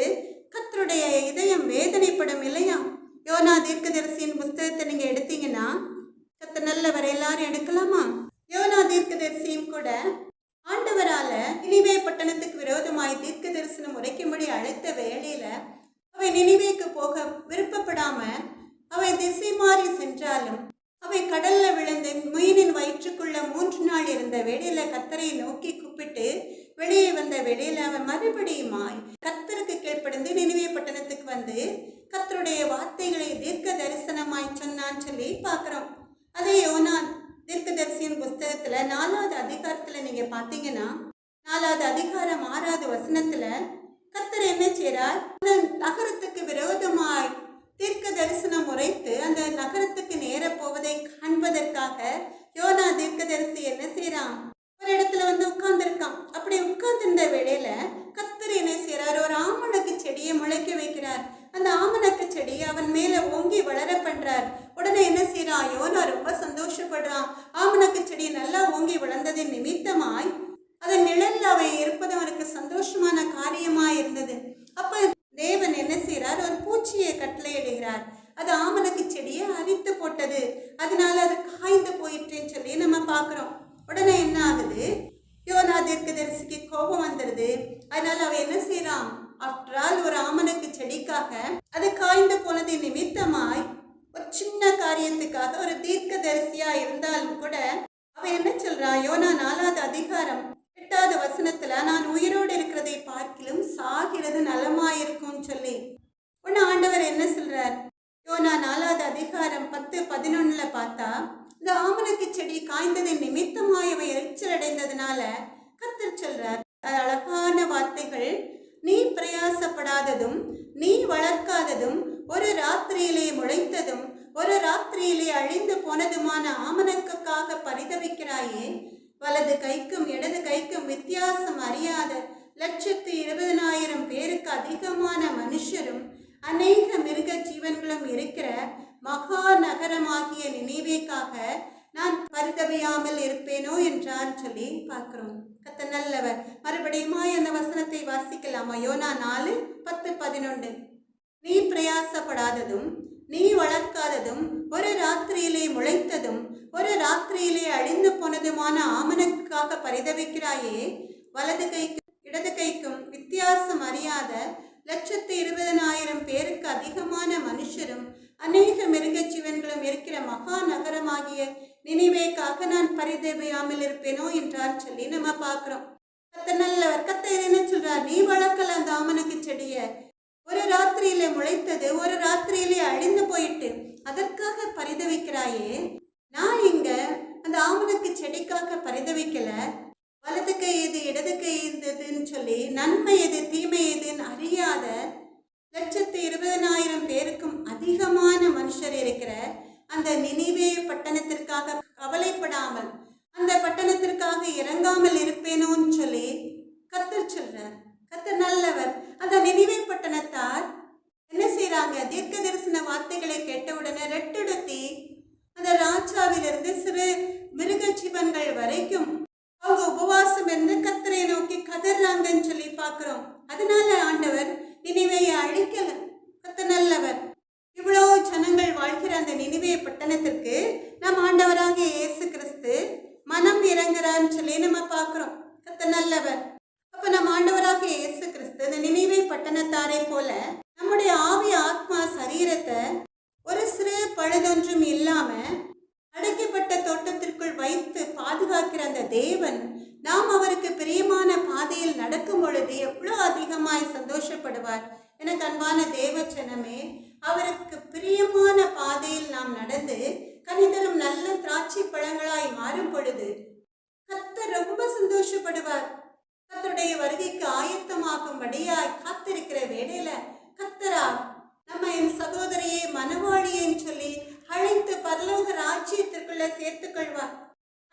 கர்த்தருடைய இதயம் வேதனைப்படும் இல்லையா? யோனா தீர்க்கதரிசியின் புஸ்தகத்தை நீங்க எடுத்தீங்கன்னா, கர்த்தர் நல்லவர், எல்லாரும் எடுக்கலாமா? யோனா தீர்க்கதரிசியும் கூட ஆண்டவரால நினிவே பட்டணத்துக்கு விரோதமாய் தீர்க்க தரிசனம் உரைக்கும்படி அழைத்த வேளையில அவை நினிவேக்கு போக விருப்பப்படாம அவை திசை மாறி சென்றாலும் அவை கடல்ல விழுந்து மீனின் வயிற்றுக்குள்ள 3 நாள் இருந்த வேளையில கர்த்தரை நோக்கி கூப்பிட்டு வெளியே வந்த வேளையில அவன் மறுபடியுமாய் கர்த்தருக்கு கீழ்ப்படிந்து நினிவே பட்டணத்துக்கு வந்து கர்த்தருடைய வார்த்தைகளை தீர்க்க தரிசனமாய் சொன்னான்னு சொல்லி பார்க்கிறோம். அதே யோனா தீர்க்கதரிசியின் புஸ்தகத்துல 4வது அதிகாரத்துல நீங்க பார்த்தீங்கன்னா, 4வது அதிகாரம் 6வது வசனத்துல கர்த்தர் என்ன செய்றார்? அந்த நகரத்துக்கு விரோதமாய் தீர்க்க தரிசனம் உரைத்து அந்த நகரத்துக்கு நேர போவதை காண்பதற்காக யோனா தீர்க்கதரிசி என்ன செய்யறான்? ஒரு இடத்துல வந்து உட்கார்ந்துருக்கான். அப்படி உட்கார்ந்திருந்த வேளையில கர்த்தர் என்ன செய்யறார்? ஒரு ஆமணக்கு செடியை முளைக்க வைக்கிறார். அந்த ஆமணக்கு செடி அவன் மேல ஓங்கி வளர பண்றார். உடனே என்ன செய்யறான்? யோனா ரொம்ப சந்தோஷப்படுறான். ஆமணக்கு செடி நல்லா ஓங்கி வளர்ந்ததின் நிமித்தமாய் அதன் நிழல் அவன் இருப்பது அவனுக்கு சந்தோஷமான காரியமாய் இருந்தது. அப்ப தேவன் என்ன செய்யறார்? ஒரு பூச்சியை கட்டளையிடுகிறார். அது ஆமணக்கு செடியை அரித்து போட்டது. அதனால அது காய்ந்து போயிட்டுன்னு சொல்லி நம்ம பார்க்கிறோம். உடனே என்ன ஆகுது? யோனா தீர்க்கதரிசிக்கு கோபம் வந்துடுது. அதனால அவன் என்ன செய்யறான்? ஆஃப்டர் ஆல் ஒரு ஆமணக்கு செடிக்காக அது காய்ந்து போனது நிமித்தமாய் ஒரு சின்ன காரியத்துக்காக ஒரு தீர்க்கதரிசியா இருந்தாலும் கூட அவன் என்ன சொல்றான்? யோனா 4வது அதிகாரம் 8வது வசனத்துல நான் உயிரோடு இருக்கிறதை பார்க்கிலும் சாகிறது நலமாயிருக்கும் சொல்லி உடனே ஆண்டவர் என்ன சொல்றார்? யோனா 4வது அதிகாரம் 10-11 பார்த்தா இந்த ஆமணக்கு செடி காய்ந்ததின் நிமித்தமாய் அவன் எரிச்சல் அடைந்ததுனால கர்த்தர் சொல்றார், அது அழகான வார்த்தைகள். நீ பிரயாசப்படாததும் நீ வளர்க்காததும் ஒரு ராத்திரியிலே முளைத்ததும் ஒரு ராத்திரியிலே அழிந்து போனதுமான ஆமணக்குக்காக பரிதவிக்கிறாயே. வலது கைக்கும் இடது கைக்கும் வித்தியாசம் அறியாத 120,000 பேருக்கு அதிகமான மனுஷரும் அநேக மிருக ஜீவன்களும் இருக்கிற மகா நகரமாகிய நினிவேக்காக நான் பரிதவியாமல் இருப்பேனோ என்றான் சொல்லி பார்க்கிறோம். கர்த்தர் நல்லவர். மறுபடியுமா அந்த வசனத்தை வாசிக்கலாமா? யோனா 4:10-11. நீ பிரயாசப்படாததும் நீ வளர்க்காததும் ஒரு ராத்திரியிலே முளைத்ததும் ஒரு ராத்திரியிலே அழிந்து தோட்டமான ஆமணக்குக்காக பரிதவிக்கிறாயே, வலது கைக்கும் இடது கைக்கும் வித்தியாசம் அறியாத 1,20,000 பேருக்கு அதிகமான மனுஷரும் அநேக மிருக ஜீவன்களும் இருக்கிற மகா நகரமாகிய நினிவேக்காக நான் பரிதவியாமல் இருப்பேனோ என்றார் சொல்லி நம்ம பார்க்கிறோம். கர்த்தர் நல்லவர். கர்த்தர் என்ன சொல்றார்? நீ வளர்க்கல அந்த ஆமணக்கு செடிய, ஒரு ராத்திரியில முளைத்தது, ஒரு ராத்திரியிலே அழிந்து போயிட்டு அதற்காக பரிதவிக்கிறாயே. நான் இங்க அந்த ஆமணக்கு செடிக்காக பரிதவிக்கல. வலது கை எது இடது கை எதுன்னு சொல்லி, நன்மை எது தீமை எதுன்னு அறியாத 1,20,000 பேருக்கும் அதிகமான மனுஷர் இருக்கிற அந்த நினிவே பட்டணத்திற்காக கவலைப்படாமல், அந்த பட்டணத்திற்காக இறங்காமல் இருப்பேனோன்னு சொல்லி கர்த்தர் சொல்றார். கர்த்தர் நல்லவர். அந்த நினிவே பட்டணத்தார் என்ன செய்யறாங்க? தீர்க்க தரிசன வார்த்தைகளை கேட்டவுடனே ரெட்டெடுத்தி அந்த ராஜாவிலிருந்து சிறு மிருக ஜீவன்கள் வரைக்கும் அவங்க உபவாசம் இருந்து கர்த்தரை நோக்கி கதறாங்கன்னு சொல்லி பார்க்கிறோம். அதனால ஆண்டவர் நினிவேயை அழிக்கல. கர்த்தர் நல்லவர். இவ்வளோ ஜனங்கள் வாழ்கிற அந்த நினிவே பட்டணத்திற்கு நம் ஆண்டவராகிய இயேசு கிறிஸ்து மனம் இறங்குறான்னு சொல்லி நம்ம பார்க்கிறோம். கர்த்தர் நல்லவர். அப்ப நம் ஆண்டவராகிய இயேசு கிறிஸ்து இந்த நினிவே பட்டணத்தாரை போல நம்முடைய ஆவி ஆத்மா சரீரத்தை ஒரு சிறு பழுதொன்றும் இல்லாம அடைக்கப்பட்ட தோட்டத்திற்குள் வைத்து பாதுகாக்கிற அந்த தேவன், நாம் அவருக்கு பிரியமான பாதையில் நடக்கும் பொழுது எவ்வளோ அதிகமாய் சந்தோஷப்படுவார். எனக்கு அன்பான தேவச்சனமே, அவருக்கு பிரியமான பாதையில் நாம் நடந்து கனிதரும் நல்ல திராட்சை பழங்களாய் மாறும் பொழுது கர்த்தர் ரொம்ப சந்தோஷப்படுவார். கர்த்தருடைய வருகைக்கு ஆயத்தமாகும்படியாய் காத்திருக்கிற வேளையில கர்த்தரா நம்ம என் சகோதரியை மனவாளியன்னு சொல்லி அழைத்து பரலோக ராஜ்யத்திற்குள்ள சேர்த்துக் கொள்வார்.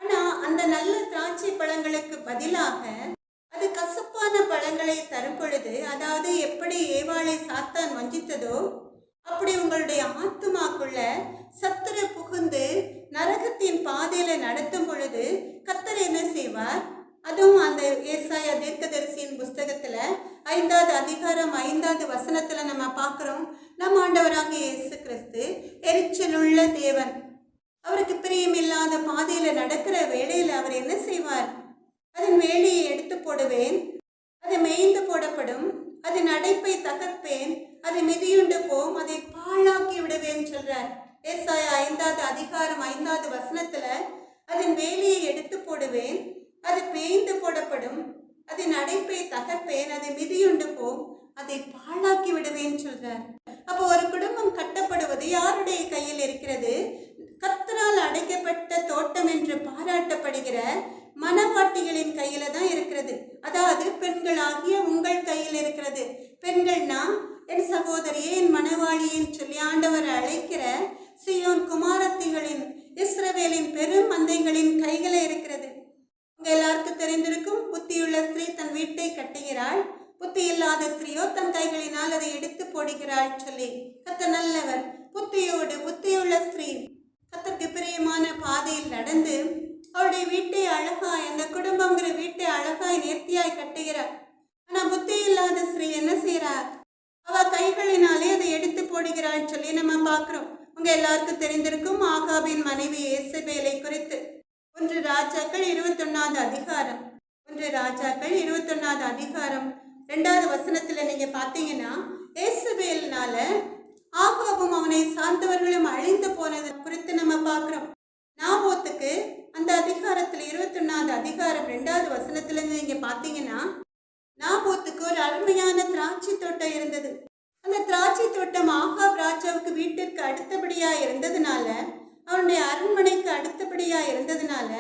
ஆனா அந்த நல்ல திராட்சை பழங்களுக்கு பதிலாக அது கசப்பான பழங்களை தரும் பொழுது, அதாவது எப்படி ஏவாளை சாத்தான் வஞ்சித்ததோ அப்படி உங்களுடைய ஆத்துமாக்குள்ள சத்துரு புகுந்து நரகத்தின் பாதையில நடத்தும் பொழுது கர்த்தர் என்ன செய்வார்? அதுவும் அந்த ஏசாயா தீர்க்கதரிசியின் புஸ்தகத்துல 5வது அதிகாரம் 5வது வசனத்துல நம்ம பார்க்கிறோம். நம் ஆண்டவராக இயேசு கிறிஸ்து எரிச்சலுள்ள தேவன். அவருக்கு பிரியமில்லாத பாதையில நடக்கிற வேளையில அவர் என்ன செய்வார்? அதன் வேலையை எடுத்து போடுவேன், அது மேய்ந்து போடப்படும், அதன் அடைப்பை தகர்ப்பேன், அதை மிதியுண்டு போம், அதை பாழாக்கி விடுவேன் சொல்றார். ஏசாயா 5வது அதிகாரம் 5வது வசனத்துல அதன் வேலையை எடுத்து போடுவேன், அது மேய்ந்து போடப்படும், அதன் அடைப்பை தகர்ப்பேன், அதை மிதியுண்டு போம், அதை பாழாக்கி விடுவேன் சொல்றார். அப்போ ஒரு குடும்பம் கட்டப்படுவது யாருடைய கையில் இருக்கிறது? கர்த்தரால் அடைக்கப்பட்ட தோட்டம் என்று பாராட்டப்படுகிற மனவாட்டிகளின் கையில தான் இருக்கிறது. அதாவது பெண்களாகிய உங்கள் கையில் இருக்கிறது. பெண்கள்னா என் சகோதரியே, என் மனவாளியின் சொல்லி ஆண்டவர் அழைக்கிற சியோன் குமாரத்திகளின், இஸ்ரவேலின் பெரும் மந்தைகளின் கையில இருக்கிறது. உங்க எல்லாருக்கும் தெரிந்திருக்கும், புத்தியுள்ள ஸ்திரீ தன் வீட்டை கட்டுகிறாள், புத்தி இல்லாத ஸ்திரீயோ தன் கைகளினால் அதை எடுத்து போடுகிறாள் சொல்லி. கர்த்தர் நல்லவர். புத்தியுள்ள ஸ்திரீ கர்த்தருக்கு பிரியமான பாதையில் நடந்து அவளுடைய வீட்டை அழகாய், அந்த குடும்பங்கிற வீட்டை அழகாய் நேர்த்தியாய் கட்டுகிறார். ஆனா புத்தி இல்லாத ஸ்திரீ என்ன செய்யறார்? அவ கைகளினாலே அதை எடுத்து போடுகிறாள் சொல்லி நம்ம பார்க்கிறோம். உங்க எல்லாருக்கும் தெரிந்திருக்கும் ஆகாபின் மனைவி ஏசபேலை குறித்து. 1 ராஜாக்கள் 21வது அதிகாரம் 2வது வசனத்துல நீங்க பாத்தீங்கன்னா, ஏசபேல்னால ஆகாபும் அவனை சார்ந்தவர்களும் அழிந்து போனது குறித்து நம்ம பார்க்கிறோம். நாபோத்துக்கு அந்த அதிகாரத்துல 21வது அதிகாரம் 2வது வசனத்துல நீங்க பாத்தீங்கன்னா, நாபோத்துக்கு ஒரு அருமையான திராட்சை தோட்டம் இருந்தது. அந்த திராட்சை தோட்டம் ஆகாப் ராஜாவுக்கு வீட்டிற்கு அடுத்தபடியா இருந்ததுனால, அவனுடைய அரண்மனைக்கு அடுத்தபடியா இருந்ததுனால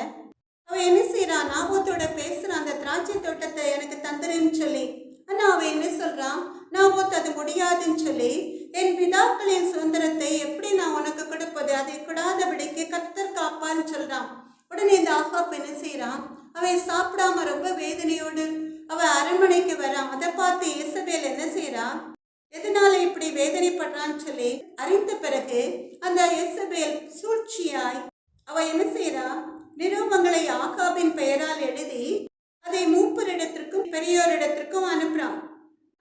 அவன் என்ன செய்யறான்? நாபோத்தோட பேசுறான், அந்த திராட்சை தோட்டத்தை எனக்கு தந்துருன்னு சொல்லி. ஆனா அவன் என்ன சொல்றான்? நாபோத் அது முடியாதுன்னு சொல்லி, என் பிதாக்களின் சுதந்திரத்தை எப்படி நான் உனக்கு கொடுப்பது? அதை கொடாதபடிக்கு கர்த்தர் காப்பான்னு சொல்றான். உடனே இந்த ஆகாப் என்ன செய்யறான்? அவன் சாப்பிடாம ரொம்ப வேதனையோடு அவன் அரண்மனைக்கு வரான். அதை பார்த்து ஏசபேல் என்ன செய்யறான்? எதனால இப்படி வேதனைப்படுறான்னு சொல்லி அறிந்த பிறகு அந்த ஏசபேல் சூழ்ச்சியாய் அவ என்ன செய்யறா? நிருபங்களை ஆகாபின் பெயரால் எழுதி அதை மூப்பரிடத்திற்கும் பெரியோரிடத்திற்கும் அனுப்புறான்.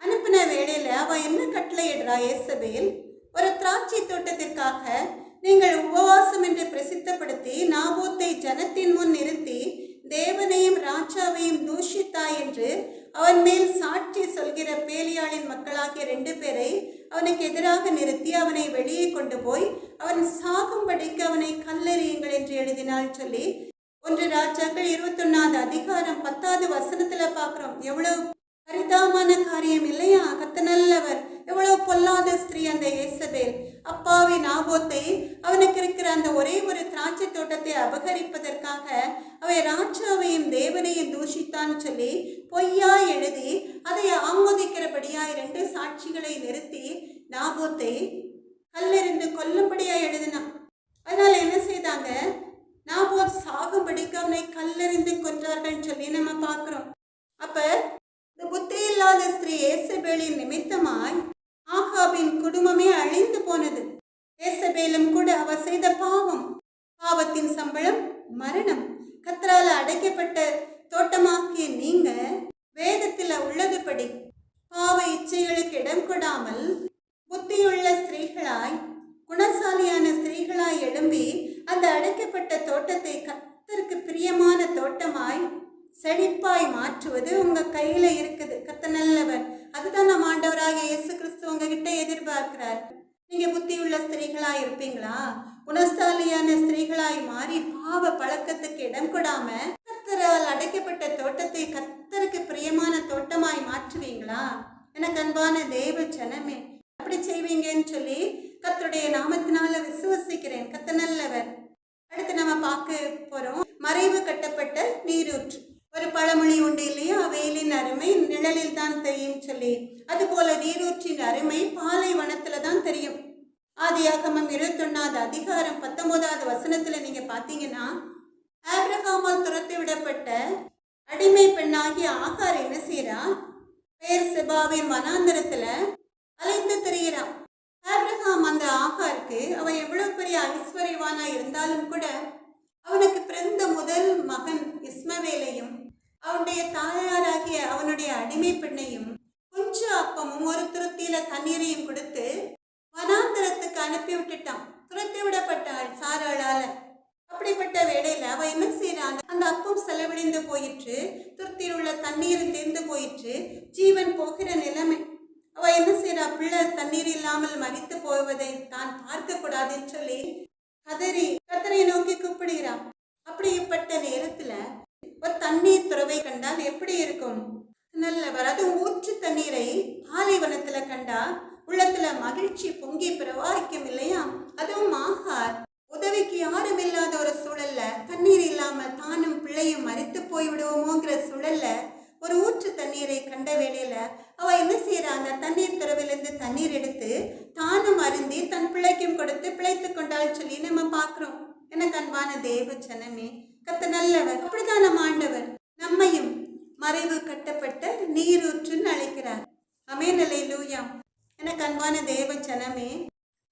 அனுப்பின வேளையில அவ என்ன கட்டளையிடுறா? ஏசபேல் ஒரு திராட்சை தோட்டத்திற்காக நீங்கள் உபவாசம் என்று பிரசித்தப்படுத்தி நாபோத்தை ஜனத்தின் முன் நிறுத்தி ராஜாவையும் தூஷித்தாய் என்று அவன் மேல் சாட்சி சொல்கிற பேலியாளின் மக்களாகிய 2 பேரை அவனுக்கு எதிராக நிறுத்தி அவனை வெளியே கொண்டு போய் அவன் சாகும்படிக்கு அவனை கல்லெறியுங்கள் என்று எழுதினாள் சொல்லி 1 ராஜாக்கள் 21 அதிகாரம் 10 வசனத்துல பார்க்கிறோம். எவ்வளவு பரிதாபமான காரியம் இல்லையா? கர்த்தர் நல்லவர். எவ்வளவு பொல்லாத ஸ்திரீ அந்த யேசபேல். அப்பாவி நாபோத்தை, அவனுக்கு இருக்கிற அந்த ஒரே ஒரு திராட்சை தோட்டத்தை அபகரிப்பதற்காக அவை ராஜாவையும் தேவனையும் தூஷித்தான்னு சொல்லி பொய்யா எழுதி அதை ஆமோதிக்கிறபடியாய் 2 சாட்சிகளை நிறுத்தி நாபோத்தை கல்லெறிந்து கொல்லும்படியாய் எழுதினான். அதனால என்ன செய்தாங்க? நாபோத் சாகும்படிக்கு அவனை கல்லெறிந்து கொன்றார்கள் சொல்லி நம்ம பார்க்கிறோம். அப்ப இந்த புத்தி இல்லாத ஸ்திரீ யேசபேலின் நிமித்தமாய் ஆகாபின் குடும்பமே அழிந்து போனது. யேசபேலும் கூட அவ செய்த பாவத்தின் சம்பளம் மரணம். கர்த்தரால் அடைக்கப்பட்ட தோட்டமாக்கிய நீங்க வேதத்தில் உள்ளதுபடி பாவ இச்சைகளுக்கு இடம் கொடாமல் புத்தியுள்ள ஸ்திரீகளாய், குணசாலியான ஸ்திரீகளாய் எழும்பி அந்த அடைக்கப்பட்ட தோட்டத்தை கர்த்தருக்கு பிரியமான தோட்டமாய் செழிப்பாய் மாற்றுவது உங்க கையில இருக்குது. கர்த்தர் நல்லவர். அதுதான் நம்ம ஆண்டவராகிய இயேசு கிறிஸ்து உங்ககிட்ட எதிர்பார்க்கிறார். நீங்க புத்தியுள்ள ஸ்திரீகளாய் இருப்பீங்களா? குணசாலியான ஸ்திரீகளாய் மாறி பாவ பழக்கத்துக்கு இடம் கொடாம கர்த்தரால் அடைக்கப்பட்ட தோட்டத்தை கர்த்தருக்கு பிரியமான தோட்டமாய் மாற்றுவீங்களா? எனக்கு அன்பான தேவ ஜனமே, அப்படி செய்வீங்கன்னு சொல்லி கர்த்தருடைய நாமத்தினால விசுவசிக்கிறேன். கர்த்தர் நல்லவர். அடுத்து நம்ம பார்க்க போறோம் மறைவு கட்டப்பட்ட நீரூற்று. ஒரு பழமொழி உண்டு இல்லையா? வெயிலின் அருமை நிழலில் தான் தெரியும் சொல்லி. அது போல நீரூற்றின் அருமை பாலைவனத்துல தான் தெரியும். ஆதியாகமம் 21 அதிகாரம் 19 வசனத்துல நீங்க பாத்தீங்கன்னா, ஆபிரகாமால் துரத்தி விடப்பட்ட அடிமை பெண்ணாகிய ஆகார் என்ன செய்யறா? பெயர்செபாவின் வனாந்தரத்துல அலைந்து திரிகிறான். ஆபிரகாம் அந்த ஆகாருக்கு அவன் எவ்வளவு பெரிய ஐஸ்வர்யவானா இருந்தாலும் கூட அவனுக்கு பிறந்த முதல் மகன் இஸ்மவேலையும் அவனுடைய தாயாராகிய அவனுடைய அடிமை பெண்ணையும் கொஞ்சம் அப்பமும் ஒரு துருத்தியில தண்ணீரையும் கொடுத்து வனாந்தரத்துக்கு அனுப்பி விட்டுட்டான். துரத்தி விடப்பட்டாள் சாராளால. அப்படிப்பட்ட வேளையில அவ என்ன செய்யறான்? அந்த அப்பம் செலவழிந்து போயிற்று, துருத்தியில் உள்ள தண்ணீரும் தீர்ந்து போயிற்று, ஜீவன் போகிற நிலைமை. அவ என்ன செய்யறா? பிள்ளை தண்ணீர் இல்லாமல் மரித்து போவதை தான் பார்க்க கூடாதுன்னு சொல்லி கதறி கர்த்தரை நோக்கி கூப்பிடுகிறான். அப்படிப்பட்ட நேரத்துல ஒரு தண்ணீர் துறவை கண்டால் எப்படி இருக்கும்? நல்லவர். அதுவும் ஊற்று தண்ணீரை பாலைவனத்துல கண்டா உள்ளத்துல மகிழ்ச்சி பொங்கி பிரவாகிக்கும் இல்லையா? அதுவும் ஆகார் உதவிக்கு யாரும் இல்லாத ஒரு சூழல்ல, தண்ணீர் இல்லாம தானும் பிள்ளையும் மரித்து போய் விடுவோமோங்கிற சூழல்ல ஒரு ஊற்று தண்ணீரை கண்ட வேளையில அவ என்ன செய்யறா? அந்த தண்ணீர் துறவிலிருந்து தண்ணீர் எடுத்து தானும் அருந்தி தன் பிள்ளைக்கும் கொடுத்து பிழைத்து கொண்டாள் சொல்லி நம்ம பார்க்கிறோம். எனக்கு அன்பான தேவ ஜனமே, கர்த்தர் நல்லவர். அப்படிதான் நம்ம ஆண்டவர் நம்மையும் மறைவு கட்டப்பட்ட நீரூற்றுன்னு அழைக்கிறார். ஆமென், அல்லேலூயா. எனக்கு அன்பான தேவ ஜனமே,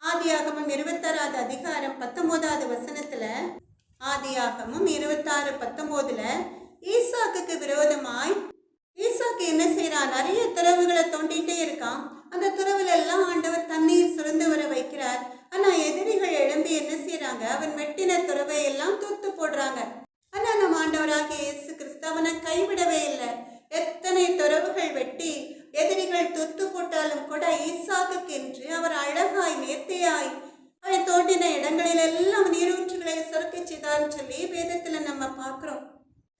ஆதியாகமம் 26 அதிகாரம் 19 வசனத்துல, ஆதியாகமம் 26:19 ஈசாக்குக்கு விரோதமாய் ஈசாக்கு என்ன செய்யறான்? நிறைய துறவுகளை தோண்டிட்டே இருக்கான். அந்த துறவுல எல்லாம் ஆண்டவர் தண்ணீர் சுரந்து வர வைக்கிறார். ஆனா எதிரிகள் எழும்பி என்ன செய்யறாங்க? அவன் வெட்டின துறவை எல்லாம் தூத்து போடுறாங்க. ஆனா நம்ம ஆண்டவராகிய இயேசு கிறிஸ்து அவனை கைவிடவே இல்லை. எத்தனை துறவுகள் வெட்டி எதிரிகள் தூத்து போட்டாலும் கூட ஈசாக்குக்கு என்று அவர் அழகாய் நேர்த்தியாய் அவன் தோண்டின இடங்களில் எல்லாம் நீரூற்றுகளை சுரக்க செய்தார்னு சொல்லி வேதத்துல நம்ம பார்க்கிறோம்.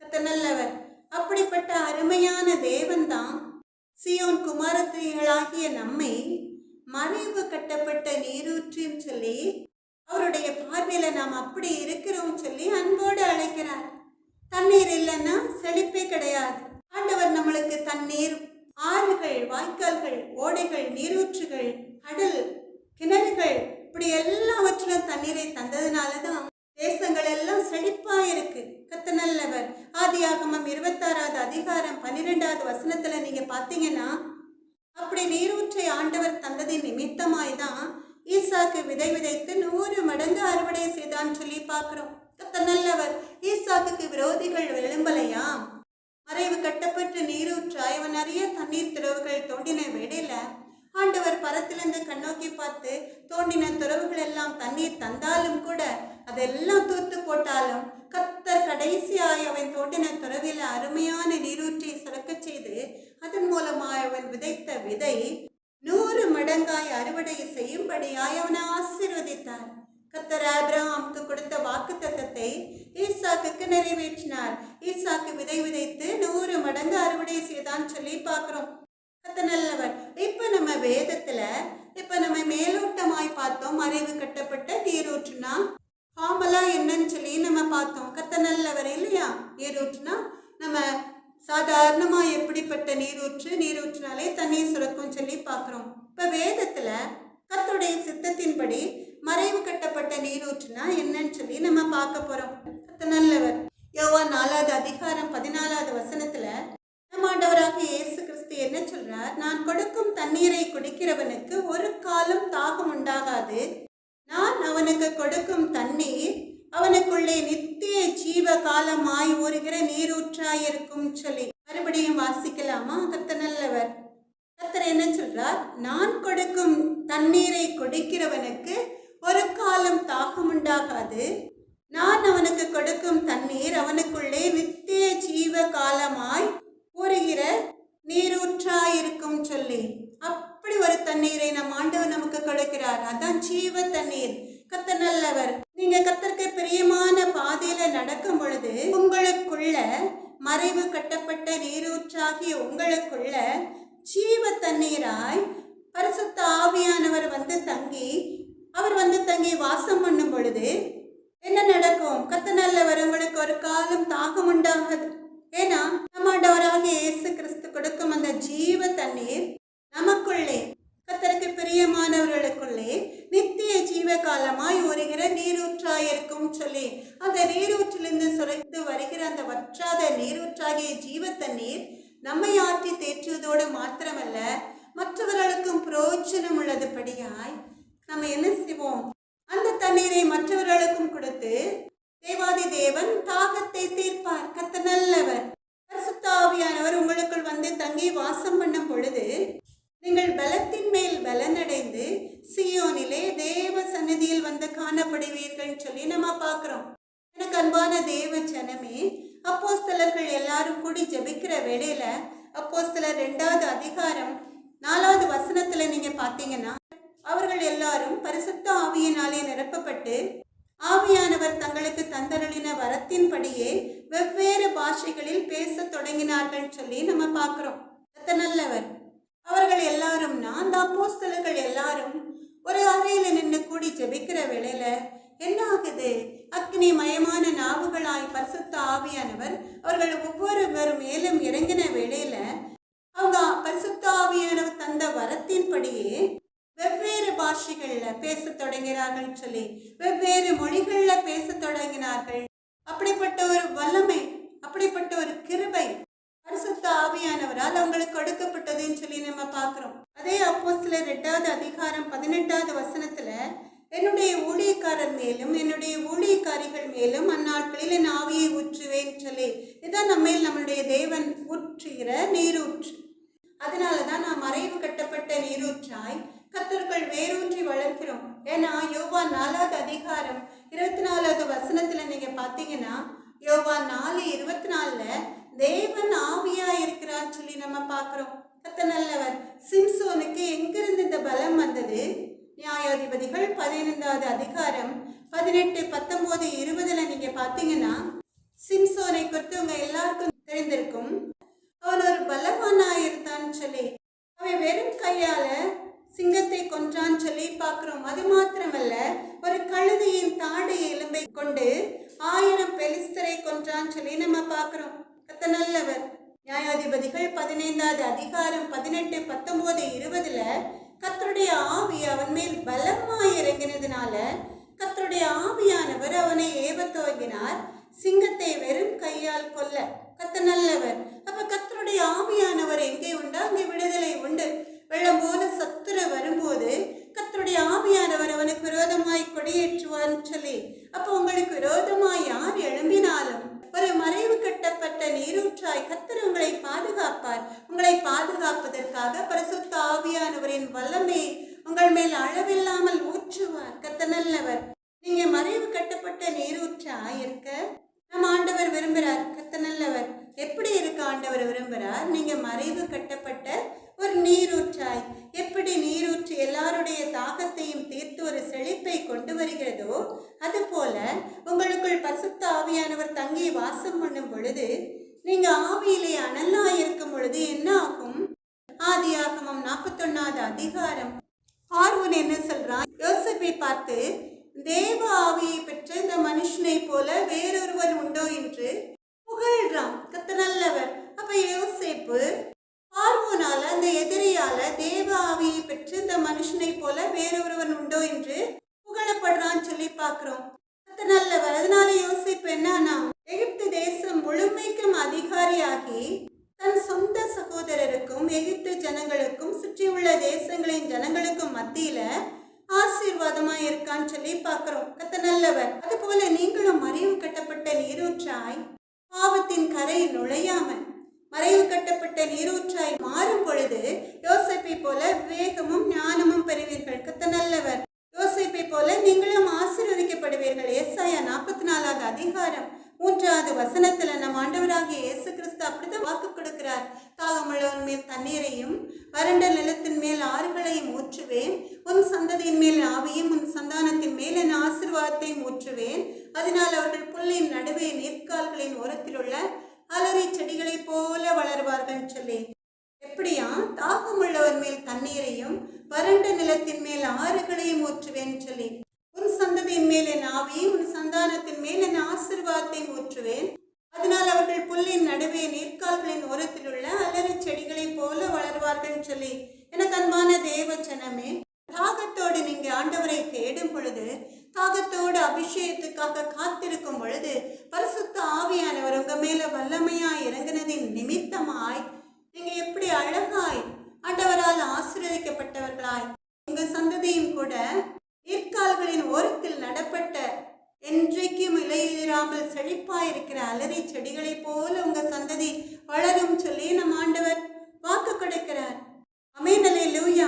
கர்த்தர் நல்லவர். அப்படிப்பட்ட அருமையான தேவன் தான் சீயோன் குமாரத்திகளாகிய நம்மை மறைவு கட்டப்பட்ட நீரூற்றின்னு சொல்லி அவருடைய பார்வையில நாம் அப்படி இருக்கிறோம் சொல்லி அன்போடு அழைக்கிறார். தண்ணீர் இல்லைன்னா செழிப்பே கிடையாது. ஆண்டவர் நம்மளுக்கு தண்ணீர், ஆறுகள், வாய்க்கால்கள், ஓடைகள், நீரூற்றுகள், கடல், கிணறுகள் இப்படி எல்லாவற்றிலும் தண்ணீரை தந்ததுனாலதான் தேசங்கள் எல்லாம் செழிப்பா இருக்கு. கர்த்தர் நல்லவர். ஆதியாகமம் 26 அதிகாரம் 12 வசனத்துல நீங்க பாத்தீங்கன்னா, அப்படி நீரூற்றை ஆண்டவர் தந்ததின் நிமித்தமாய்தான் ஈசாக்கு விதை விதைத்து 100 மடங்கு அறுவடை செய்தான்னு சொல்லி பார்க்கிறோம். கர்த்தர் நல்லவர். ஈசாக்குக்கு விரோதிகள் எழும்பலையா? மறைவு கட்டப்பட்டு நீரூற்றாய் அவன் நிறைய தண்ணீர் துறவுகள் தோண்டின வேடையில ஆண்டவர் பரத்திலிருந்து கண்ணோக்கி பார்த்து தோண்டின துறவுகள் எல்லாம் தண்ணீர் தந்தாலும் கூட அதெல்லாம் தூத்து போட்டாலும் கர்த்தர் கடைசியாய் அவன் தோண்டின துறவில அருமையான நீரூற்றை சுரக்கச் செய்து அதன் மூலமாய் அவன் விதைத்த விதை 100 மடங்காய் அறுவடை செய்யும்படியாய் அவனை ஆசீர்வதித்தார். கர்த்தர் ஆபிரகாமுக்கு கொடுத்த வாக்குத்தத்தத்தை ஈசாக்குக்கு நிறைவேற்றினார். ஈசாக்கு விதை விதைத்து 100 மடங்கு அறுவடை செய்தான் சொல்லி பார்க்கிறோம். கர்த்தர் நல்லவர். இப்ப நம்ம வேதத்துல நம்ம மேலோட்டமாய் பார்த்தோம். மறைவு கட்டப்பட்ட நீரூற்றுனா ஃபார்மலா என்னன்னு சொல்லி நம்ம பார்த்தோம். கர்த்தர் நல்லவர் இல்லையா? நீரூற்றுனா நம்ம சாதாரணமா எப்படிப்பட்ட நீரூற்றுனாலே தண்ணீர் சுரக்கும் சொல்லி பார்க்கிறோம். இப்ப வேதத்துல கர்த்தருடைய சித்தத்தின்படி மறைவு கட்டப்பட்ட நீரூற்றுனா என்னன்னு சொல்லி நம்ம பார்க்க போறோம். கர்த்தர் நல்லவர். யோவான் 4வது அதிகாரம் 14வது வசனத்துல நம்ம ஆண்டவராக இயேசு கிறிஸ்து என்ன சொல்றார்? நான் கொடுக்கும் தண்ணீரை குடிக்கிறவனுக்கு ஒரு காலம் தாகம் உண்டாகாது. நான் அவனுக்கு கொடுக்கும் தண்ணீர் அவனுக்குள்ளே நித்திய ஜீவ காலமாய் ஊறுகிற நீரூற்றாயிருக்கும் சொல்லி மறுபடியும் வாசிக்கலாமா? கர்த்தர் நல்லவர். கர்த்தர் என்ன சொல்றார்? நான் கொடுக்கும் தண்ணீரை குடிக்கிறவனுக்கு ஒரு காலம் தாகம் உண்டாகாது. நான் அவனுக்கு கொடுக்கும் தண்ணீர் அவனுக்குள்ளே நித்திய ஜீவ காலமாய் ஊறுகிற நீரூற்றாயிருக்கும் சொல்லி அப்படி ஒரு தண்ணீரை நம் ஆண்டவர் நமக்கு கொடுக்கிறார். அதான் ஜீவ தண்ணீர். கர்த்தர் நல்லவர். நீங்க கர்த்தருக்கு பிரியமான பாதையில நடக்கும் பொழுது உங்களுக்குள்ள மறைவு கட்டப்பட்ட நீரூற்றாகிய உங்களுக்குள்ள ஜீவ தண்ணீராய் பரிசுத்த ஆவியானவர் வந்து தங்கி வாசம் பண்ணும் பொழுது என்ன நடக்கும்? கர்த்தர் நல்லவர். உங்களுக்கு ஒரு காலம் தாகம் உண்டாகாது. ஏன்னா நம்ம ஆண்டவராகிய இயேசு கிறிஸ்து கொடுக்கும் அந்த ஜீவ தண்ணீர் நமக்குள்ளே கர்த்தருக்கு பிரியமானவர்களுக்குள்ளே நித்திய ஜீவ காலமாய் ஊறுகிற நீரூற்றாயிருக்கும் சொல்லி அந்த நீரூற்றிலிருந்து சுரைத்து வருகிற அந்த வற்றாத நீரூற்றாகிய ஜீவ தண்ணீர் நம்மை ஆற்றி தேற்றுவதோடு மாத்திரமல்ல மற்றவர்களுக்கும் பிரயோஜனம் உள்ளதுபடியாய் நம்ம என்ன செய்வோம்? அந்த தண்ணீரை மற்றவர்களுக்கும் கொடுத்து தேவாதி தேவன் தாகத்தை தீர்ப்பார். கர்த்தர் நல்லவர். பரிசுத்த ஆவியானவர் உங்களுக்குள் வந்து தங்கி வாசம் பண்ணும் பொழுது நீங்கள் பலத்தின் மேல் பலனடைந்து சீயோனிலே தேவ சந்நிதியில் வந்து காணப்படுவீர்கள் சொல்லி நம்ம பார்க்கிறோம். எனக்கு அன்பான தேவ ஜனமே, அப்போஸ்தலர்கள் எல்லாரும் கூடி ஜெபிக்கிற வேளையில அப்போஸ்தலர் 2வது அதிகாரம் 4வது வசனத்துல நீங்க பார்த்தீங்கன்னா அவர்கள் எல்லாரும் பரிசுத்த ஆவியினாலே நிரப்பப்பட்டு ஆவியானவர் தங்களுக்கு தந்தருளின வரத்தின்படியே வெவ்வேறு பாஷைகளில் பேச தொடங்கினார்கள் சொல்லி நம்ம பார்க்கிறோம். கர்த்தர் நல்லவர். அவர்கள் எல்லாரும்னா அந்த அப்போஸ்தலர்கள் எல்லாரும் ஒரு அறையில நின்று கூடி ஜெபிக்கிற வேளையில என்ன ஆகுது? அக்னி மயமான நாவுகளாய் பரிசுத்த ஆவியானவர் அவர்கள் ஒவ்வொருவரும் மேலும் இறங்கின வேளையில அவங்க பரிசுத்த ஆவியானவர் தந்த வரத்தின்படியே வெவ்வேறு பாஷைகள்ல பேச தொடங்கினார்கள் சொல்லி வெவ்வேறு மொழிகள்ல பேச தொடங்கினார்கள். அப்படிப்பட்ட ஒரு வல்லமை, அப்படிப்பட்ட ஒரு கிருபை பரிசுத்த ஆவியானவரால் அவங்களுக்கு கொடுக்கப்பட்டதுன்னு சொல்லி நம்ம பார்க்கிறோம். அதே அப்போஸ்தலர் 2வது அதிகாரம் 18வது வசனத்துல என்னுடைய ஊழியக்காரர் மேலும் என்னுடைய ஊழியக்காரிகள் மேலும் அந்நாட்களில் என் ஆவியை ஊற்றுவேன் சொல்லி இதான் நம்முடைய தேவன் ஊற்றுகிற நீரூற்று. அதனாலதான் நான் மறைவு கட்டப்பட்ட நீரூற்றாய் கர்த்தர்கள் வேரூன்றி வளர்க்கிறோம். ஏன்னா யோவான் 4வது அதிகாரம் 24வது வசனத்துல நீங்க பாத்தீங்கன்னா யோவான் 4:24 தேவன் ஆவியா இருக்கிறான்னு சொல்லி நம்ம பார்க்கிறோம். கர்த்தர் நல்லவர். சிம்சோனுக்கு எங்கிருந்து இந்த பலம் வந்தது? நியாயாதிபதிகள் 15வது அதிகாரம் 18, 19, 20ல நீங்க பாத்தீங்கன்னா சிம்சோனை குறித்து உங்க எல்லாருக்கும் தெரிந்திருக்கும். அவன் ஒரு பலவானா இருந்தான்னு சொல்லி அவன் வெறும் கையால சிங்கத்தை கொன்றான்னு சொல்லி பார்க்கிறோம். அது மாத்திரமல்ல, ஒரு கழுதையின் தாடை எலும்பை கொண்டு 1000 பெலிஸ்தரை கொன்றான்னு சொல்லி நம்ம பார்க்கிறோம். கர்த்தர் நல்லவர். நியாயாதிபதிகள் 15வது அதிகாரம் 18, 19, 20ல கர்த்தருடைய ஆவி அவன் மேல் பலமாய் இறங்கினதுனால கர்த்தருடைய ஆவியானவர் அவனை ஏவ துவங்கினார், சிங்கத்தை வெறும் கையால் கொல்ல. கர்த்தர் நல்லவர். அப்ப கர்த்தருடைய ஆவியானவர் எங்கே உண்டா அங்கே விடுதலை உண்டு. வெள்ளம் போல சத்துரு வரும்போது கர்த்தருடைய ஆவியானவர் அவனுக்கு விரோதமாய் கொடியேற்றுவார்னு சொல்லி அப்ப உங்களுக்கு விரோதமாய் யார் எழும்பினாலும் ஒரு மறைவு கட்டப்பட்ட நீரூற்றாய் கர்த்தர் உங்களை பாதுகாப்பார். உங்களை பாதுகாப்பதற்காக பரிசுத்த ஆவியானவரின் வல்லமை உங்கள் மேல் அளவில்லாமல் ஊற்றுவார். கர்த்தர் நல்லவர். நீங்க மறைவு கட்டப்பட்ட நீரூற்றாய் இருக்க நம்ம ஆண்டவர் சொல்றார், நீங்க மறைவு கட்டப்பட்ட ஒரு நீரூற்றாய். எப்படி நீரூற்று எல்லாருடைய தாகத்தையும் தீர்த்து ஒரு செழிப்பை கொண்டு வருகிறதோ, அதுபோல உங்களுக்குள் பரிசுத்த ஆவியானவர் தங்கி வாசம் பண்ணும் பொழுது, நீங்க ஆவியிலே அனலா இருக்கும் பொழுது என்ன ஆகும்? ஆதியாகமம் 41வது அதிகாரம் பார்வோன் என்ன சொல்றான்? யோசேப்பை பார்த்து, தேவ ஆவியை பெற்ற இந்த மனுஷனை போல வேறொருவர் உண்டோ என்று புகழ்றான். கர்த்தர் நல்லவர். அப்ப யோசேப்பு பார்வோனால, அந்த எதிரியால, தேவ ஆவியை பெற்று இந்த மனுஷனை போல வேறொருவன் உண்டோ என்று புகழப்படுறான்னு சொல்லி பார்க்கிறோம். கர்த்தர் நல்லவர். அதனால யோசேப்பு என்னன்னா, எகிப்து தேசம் முழுமைக்கும் அதிகாரியாகி தன் சொந்த சகோதரருக்கும் எகிப்து ஜனங்களுக்கும் சுற்றியுள்ள தேசங்களின் ஜனங்களுக்கும் மத்தியில ஆசீர்வாதமா இருக்கான்னு சொல்லி பார்க்கிறோம். கர்த்தர் நல்லவர். அது போல நீங்களும் மறைவு கட்டப்பட்ட நீரூற்றாய் பாவத்தின் கரை நுழையாம மறைவு கட்டப்பட்ட நீரூற்றாய் மாறும் பொழுது யோசேப்பை போல விவேகமும் ஞானமும் பெறுவீர்கள். கர்த்தர் நல்லவர். யோசேப்பை போல நீங்களும் ஆசீர்வதிக்கப்படுவீர்கள். ஏசாயா 44வது அதிகாரம் 3வது வசனத்துல நம் ஆண்டவராகிய இயேசு கிறிஸ்து அப்படிதான் வாக்கு கொடுக்கிறார். தாகமுள்ளவன் மேல் தண்ணீரையும் வறண்ட நிலத்தின் மேல் ஆறுகளையும் ஊற்றுவேன். உன் சந்ததியின் மேல் ஆவியும் உன் சந்தானத்தின் மேல் என் ஆசீர்வாதத்தையும் ஊற்றுவேன். அதனால் அவர்கள் புல்லின் நடுவே நீர்க்கால்களின் ஓரத்தில் உள்ள அலரி செடிகளை போல வளர்வார்கள் சொல்லி. எப்படியா? தாகமுள்ளவர் மேல் தண்ணீரையும் வறண்ட நிலத்தின் மேல் ஆறுகளையும் ஊற்றுவேன் சொல்லி. உன் சந்ததியின் மேல் என் ஆவியும் உன் சந்தானத்தின் மேல் என் ஆசீர்வாதத்தையும் ஊற்றுவேன். அதனால் அவர்கள் புல்லின் நடுவே நீர்க்கால்களின் ஓரத்தில் உள்ள அலரி செடிகளை போல வளர்வார்கள் சொல்லி. எனக்கு அன்பான தேவ ஜனமே, தாகத்தோடு நீங்க ஆண்டவரை தேடும் பொழுது, தாகத்தோடு அபிஷேகத்துக்காக காத்திருக்கும் பொழுது, பரிசுத்த ஆவியானவர் உங்க மேல வல்லமையாய் இறங்கினதின் நிமித்தமாய் நீங்க எப்படி அழகாய் ஆண்டவரால் ஆசீர்வதிக்கப்பட்டவர்களாய், உங்க சந்ததியும் கூட நீர்க்கால்களின் ஓரத்தில் நடப்பட்ட என்றைக்கும் இலையிராமல் செழிப்பாயிருக்கிற அலரி செடிகளை போல உங்க சந்ததி வளரும் சொல்லி நம் ஆண்டவர் வாக்கு கொடுக்கிறார். ஆமென், அல்லேலூயா.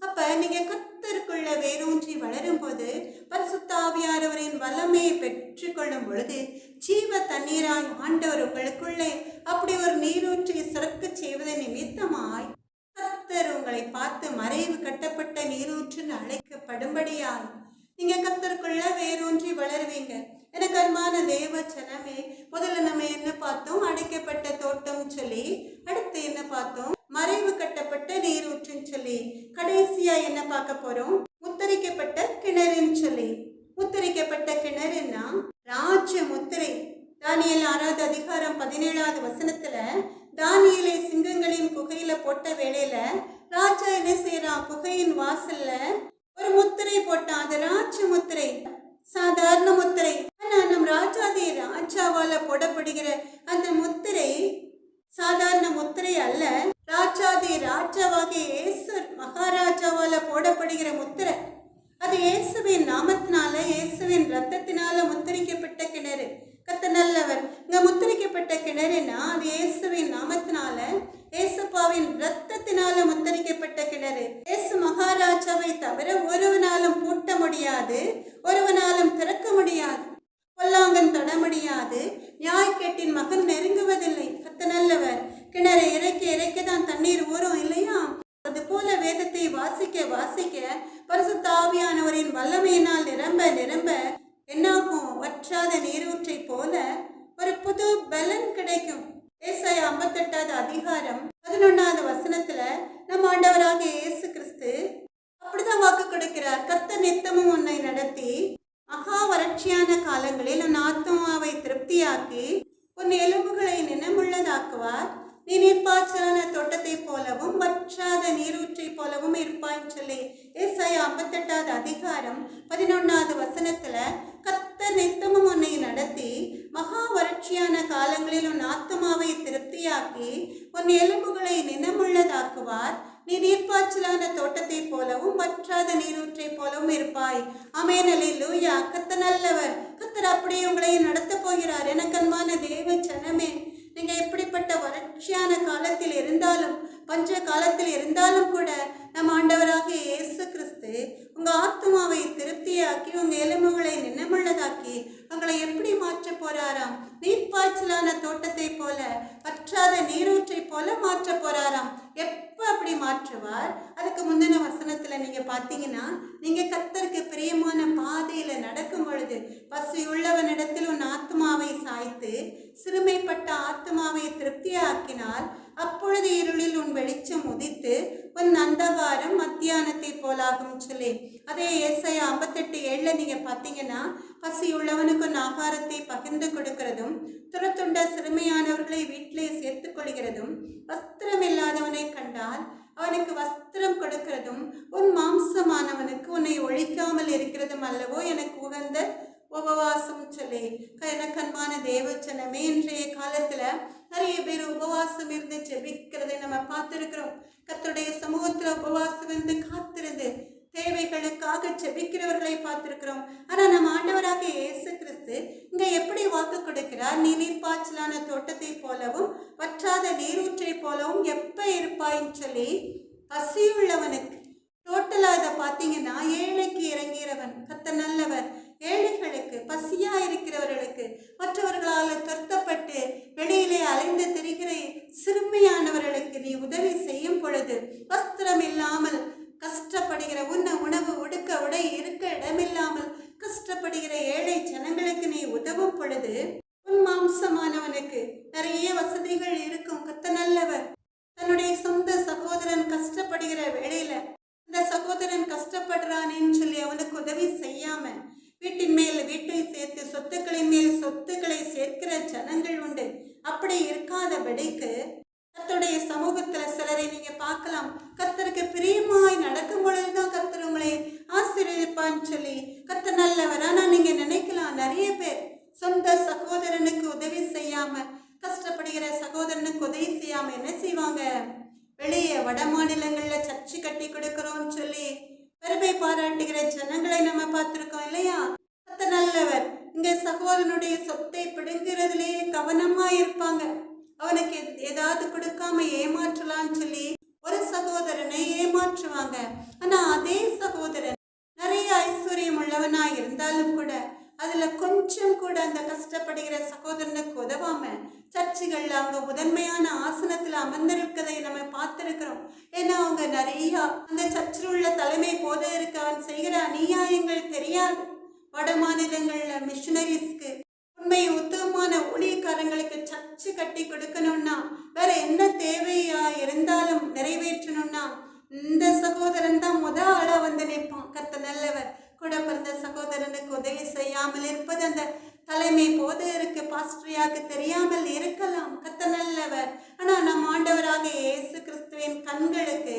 அப்ப நீங்க கர்த்தருக்குள்ள வேரூன்றி வளரும் போது, பரிசுத்த ஆவியானவரின் வல்லமையை பெற்றுக்கொள்ளும் பொழுது, ஜீவ தண்ணீராய் ஆண்டவர் உங்களுக்குள்ளே அப்படி ஒரு நீரூற்றி சுரக்க செய்வதன் நிமித்தமாய் கர்த்தர் உங்களை பார்த்து மறைவு கட்டப்பட்ட நீரூற்றுன்னு அழைக்கப்படும்படியாய் நீங்க கர்த்தருக்குள்ள வேரூன்றி வளருவீங்க. எனக்கு அன்பான தேவ ஜனமே, முதல்ல நம்ம என்ன பார்த்தோம்? அடைக்கப்பட்ட தோட்டம் சொல்லி. அடுத்து என்ன பார்த்தோம்? மறைவு கட்டப்பட்ட நீரூற்றுன்னு சொல்லி. கடைசியா என்ன பார்க்க போறோம்? முத்திரிக்கப்பட்ட கிணறுன்னு சொல்லி. முத்திரிக்கப்பட்ட கிணறுன்னா ராஜ முத்திரை. தானியேல் 6வது அதிகாரம் 17வது வசனத்துல, தானியேலை சிங்கங்களின் குகையில போட்ட வேளையில ராஜா என்ன செய்யறான்? குகையின் வாசல்ல ஒரு முத்திரை போட்டான். அது ராஜ முத்திரை, சாதாரண முத்திரை. ஆனா நம் ராஜாதி ராஜாவால போடப்படுகிற அந்த முத்திரை சாதாரண முத்திரை அல்ல. ராஜாதி ராஜாவாகிய இயேசு மகாராஜாவால போடப்படுகிற முத்திரை. அது இயேசுவின் நாமத்தினால, இயேசுவின் ரத்தத்தினால முத்திரிக்கப்பட்ட கிணறு. கர்த்தர் நல்லவர். இங்க முத்திரிக்கப்பட்ட கிணறுனா அது இயேசுவின் நாமத்தினால, இயேசுப்பாவின் ரத்தத்தினால முத்திரிக்கப்பட்ட கிணறு. இயேசு மகாராஜாவை தவிர ஒருவனாலும் பூட்ட முடியாது, ஒருவனாலும் திறக்க முடியாது, பொல்லாங்கன் தொட முடியாது, நியாயக்கேட்டின் மகன் நெருங்குவதில்லை. கர்த்தர் நல்லவர். கிணறை இறைக்க தான் தண்ணீர் ஊறும் இல்லையா? அது போல வேதத்தை வாசிக்க வாசிக்க பரிசுத்த ஆவியானவரின் வல்லமையினால் நிரம்ப நிரம்ப என்னாகும்? வற்றாத நீரூற்றை போல ஒரு புது பலன் கிடைக்கும். ஏசாயா 58வது அதிகாரம் 11வது வசனத்துல நம்ம ஆண்டவராகிய இயேசு கிறிஸ்து அப்படிதான் வாக்கு கொடுக்கிறார். கர்த்தர் நித்தமும் உன்னை நடத்தி மகா வறட்சியான காலங்களில் உன் ஆத்மாவை திருப்தியாக்கி உன் எலும்புகளை நினமுள்ளதாக்குவார். நீ நீர்ப்பாய்ச்சலான தோட்டத்தை போலவும் வற்றாத நீரூற்றை போலவும் இருப்பாய்ன்னு சொல்லி. ஏசாயா 58வது அதிகாரம் 11வது வசனத்துல கர்த்தர் நித்தமும் உன்னை நடத்தி மகா வறட்சியான காலங்களில் உன் ஆத்மாவை திருப்தியாக்கி உன் எலும்புகளை நினமுள்ளதாக்குவார். நீ நீர்ப்பாய்ச்சலான தோட்டத்தை போலவும் வற்றாத நீரூற்றை போலவும் இருப்பாய். ஆமென், அல்லேலூயா. கர்த்தர் நல்லவர். கர்த்தர் அப்படியே உங்களை நடத்த போகிறார். எனக்கு அன்பான தேவ ஜனமே, நீங்க எப்படிப்பட்ட வறட்சியான காலத்தில் இருந்தாலும், பஞ்ச காலத்தில் இருந்தாலும் கூட நம் ஆண்டவராகிய இயேசு கிறிஸ்து உங்க ஆத்மாவை திருப்தியாக்கி உங்க எலும்புகளை நினமுள்ளதாக்கி உங்களை எப்படி மாற்ற போறாராம். நீர்ப்பாய்ச்சலான தோட்டத்தை போல, வற்றாத நீரூற்றை போல மாற்ற போறாராம். எப்ப அப்படி மாற்றுவார்? அதுக்கு முந்தின வசனத்துல நீங்க பாத்தீங்கன்னா, நீங்க கர்த்தருக்கு பிரியமான பாதையில நடக்கும் பொழுது, பசியுள்ளவனிடத்தில் உன் ஆத்மாவை சாய்த்து சிறுமைப்பட்ட ஆத்மாவை திருப்தியாக்கினால், அப்பொழுது இருளில் உன் வெளிச்சம் உதித்து உன் அந்தகாரம் மத்தியானத்தை போலாகும் சொல்லி, அதே ஏசாயா 58:7 நீங்க பாத்தீங்கன்னா, பசி உள்ளவனுக்கு ஆகாரத்தை பகிர்ந்து கொடுக்கிறதும், துரத்துண்ட சிறுமையானவர்களை வீட்டிலே சேர்த்துக் கொள்கிறதும், வஸ்திரம் இல்லாதவனை கண்டால் அவனுக்கு வஸ்திரம் கொடுக்கிறதும், உன் மாம்சமானவனுக்கு உன்னை ஒழிக்காமல் இருக்கிறதும் அல்லவோ எனக்கு உகந்த உபவாசம் சொல்லி. எனக்கு அன்பான தேவச்சனமே, இன்றைய காலத்துல நிறைய பேர் உபவாசம் இருந்து ஜெபிக்கிறதை நம்ம பார்த்திருக்கிறோம். கர்த்தருடைய சமூகத்துல உபவாசம் இருந்து காத்திருந்து தேவைகளுக்காக ஜெபிக்கிறவர்களை பார்த்திருக்கிறோம். ஆனா நம்ம ஆண்டவராக இயேசு கிறிஸ்து இங்க எப்படி வாக்கு கொடுக்கிறார்? நீ நீர்ப்பாய்ச்சலான தோட்டத்தை போலவும் வற்றாத நீரூற்றை போலவும் எப்ப இருப்பாயின்னு சொல்லி, பசியுள்ளவனுக்கு டோட்டலா இதை பார்த்தீங்கன்னா, ஏழைக்கு இறங்கிறவன் கர்த்தர் நல்லவர். ஏழைகளுக்கு, பசியா இருக்கிறவர்களுக்கு, மற்றவர்களால் துரத்தப்பட்டு வெளியிலே அலைந்து திரிகிற சிறுமையானவர்களுக்கு நீ உதவி செய்யும் பொழுது, வஸ்திரம் இல்லாமல் கஷ்டப்படுகிற, உண்ண உணவு உடுக்க உடை இருக்க இடமில்லாமல் கஷ்டப்படுகிற ஏழை ஜனங்களுக்கு நீ உதவும் பொழுது, உன் மாம்சமானவனுக்கு நிறைய வசதிகள் இருக்கும். கர்த்தர் நல்லவர். தன்னுடைய சொந்த சகோதரன் கஷ்டப்படுகிற வேளையில, இந்த சகோதரன் கஷ்டப்படுறானேன்னு சொல்லி அவனுக்கு உதவி செய்யாம, வீட்டின் மேல் வீட்டை சேர்த்து சொத்துக்களின் மேல் சொத்துக்களை சேர்க்கிற ஜனங்கள் உண்டு. அப்படி இருக்காதபடிக்கு கர்த்தருடைய சமூகத்துல சிலரை நீங்க பார்க்கலாம். கர்த்தருக்கு பிரியமாய் நடக்கும் பொழுதுதான் கர்த்தர் உங்களை ஆசீர்வதிப்பான்னு சொல்லி, கர்த்தர் நல்லவர். ஆனா நீங்க நினைக்கலாம், நிறைய பேர் சொந்த சகோதரனுக்கு உதவி செய்யாம, கஷ்டப்படுகிற சகோதரனுக்கு உதவி செய்யாம என்ன செய்வாங்க? வெளியே வட மாநிலங்கள்ல சர்ச்சை கட்டி கொடுக்கிறோம்னு சொல்லி பெருமை பாராட்டுகிற ஜனங்களை நம்ம பார்த்திருக்கோம் இல்லையா? கர்த்தர் நல்லவர். இங்க சகோதரனுடைய சொத்தை பிடுங்கிறதுலேயே கவனமா இருப்பாங்க. அவனுக்கு ஏதாவது கொடுக்காம ஏமாற்றலான்னு சொல்லி ஒரு சகோதரனை ஏமாற்றுவாங்க. ஆனா அதே சகோதரன் நிறைய ஐஸ்வர்யம் உள்ளவனா இருந்தாலும் கூட அதுல கொஞ்சம் கூட அந்த கஷ்டப்படுகிற சகோதரனுக்கு உதவாம சர்ச்சுகள்ல அவங்க முதன்மையான ஆசனத்துல அமர்ந்திருக்கதை நம்ம பார்த்திருக்கிறோம். ஏன்னா அவங்க நிறைய அந்த சர்ச்சில் உள்ள தலைமை போதகருக்கு அவன் செய்கிற அநியாயங்கள் தெரியாது. வட மாநிலங்கள்ல மிஷனரிஸ்க்கு, உண்மை உத்தமமான ஊழியக்காரங்களுக்கு சர்ச்சு கட்டி கொடுக்கணும்னா, வேற என்ன தேவையா இருந்தாலும் நிறைவேற்றணும்னா, இந்த சகோதரன் தான் ஆளா வந்து நிற்பான். கர்த்தர் நல்லவர். கூட பிறந்த சகோதரனுக்கு உதவி செய்யாமல் இருப்பது அந்த தலைமை போதகருக்கு, பாஸ்டரியாக்கு தெரியாமல் இருக்கலாம். கர்த்தர் நல்லவர். ஆனா நம் ஆண்டவராக இயேசு கிறிஸ்துவின் கண்களுக்கு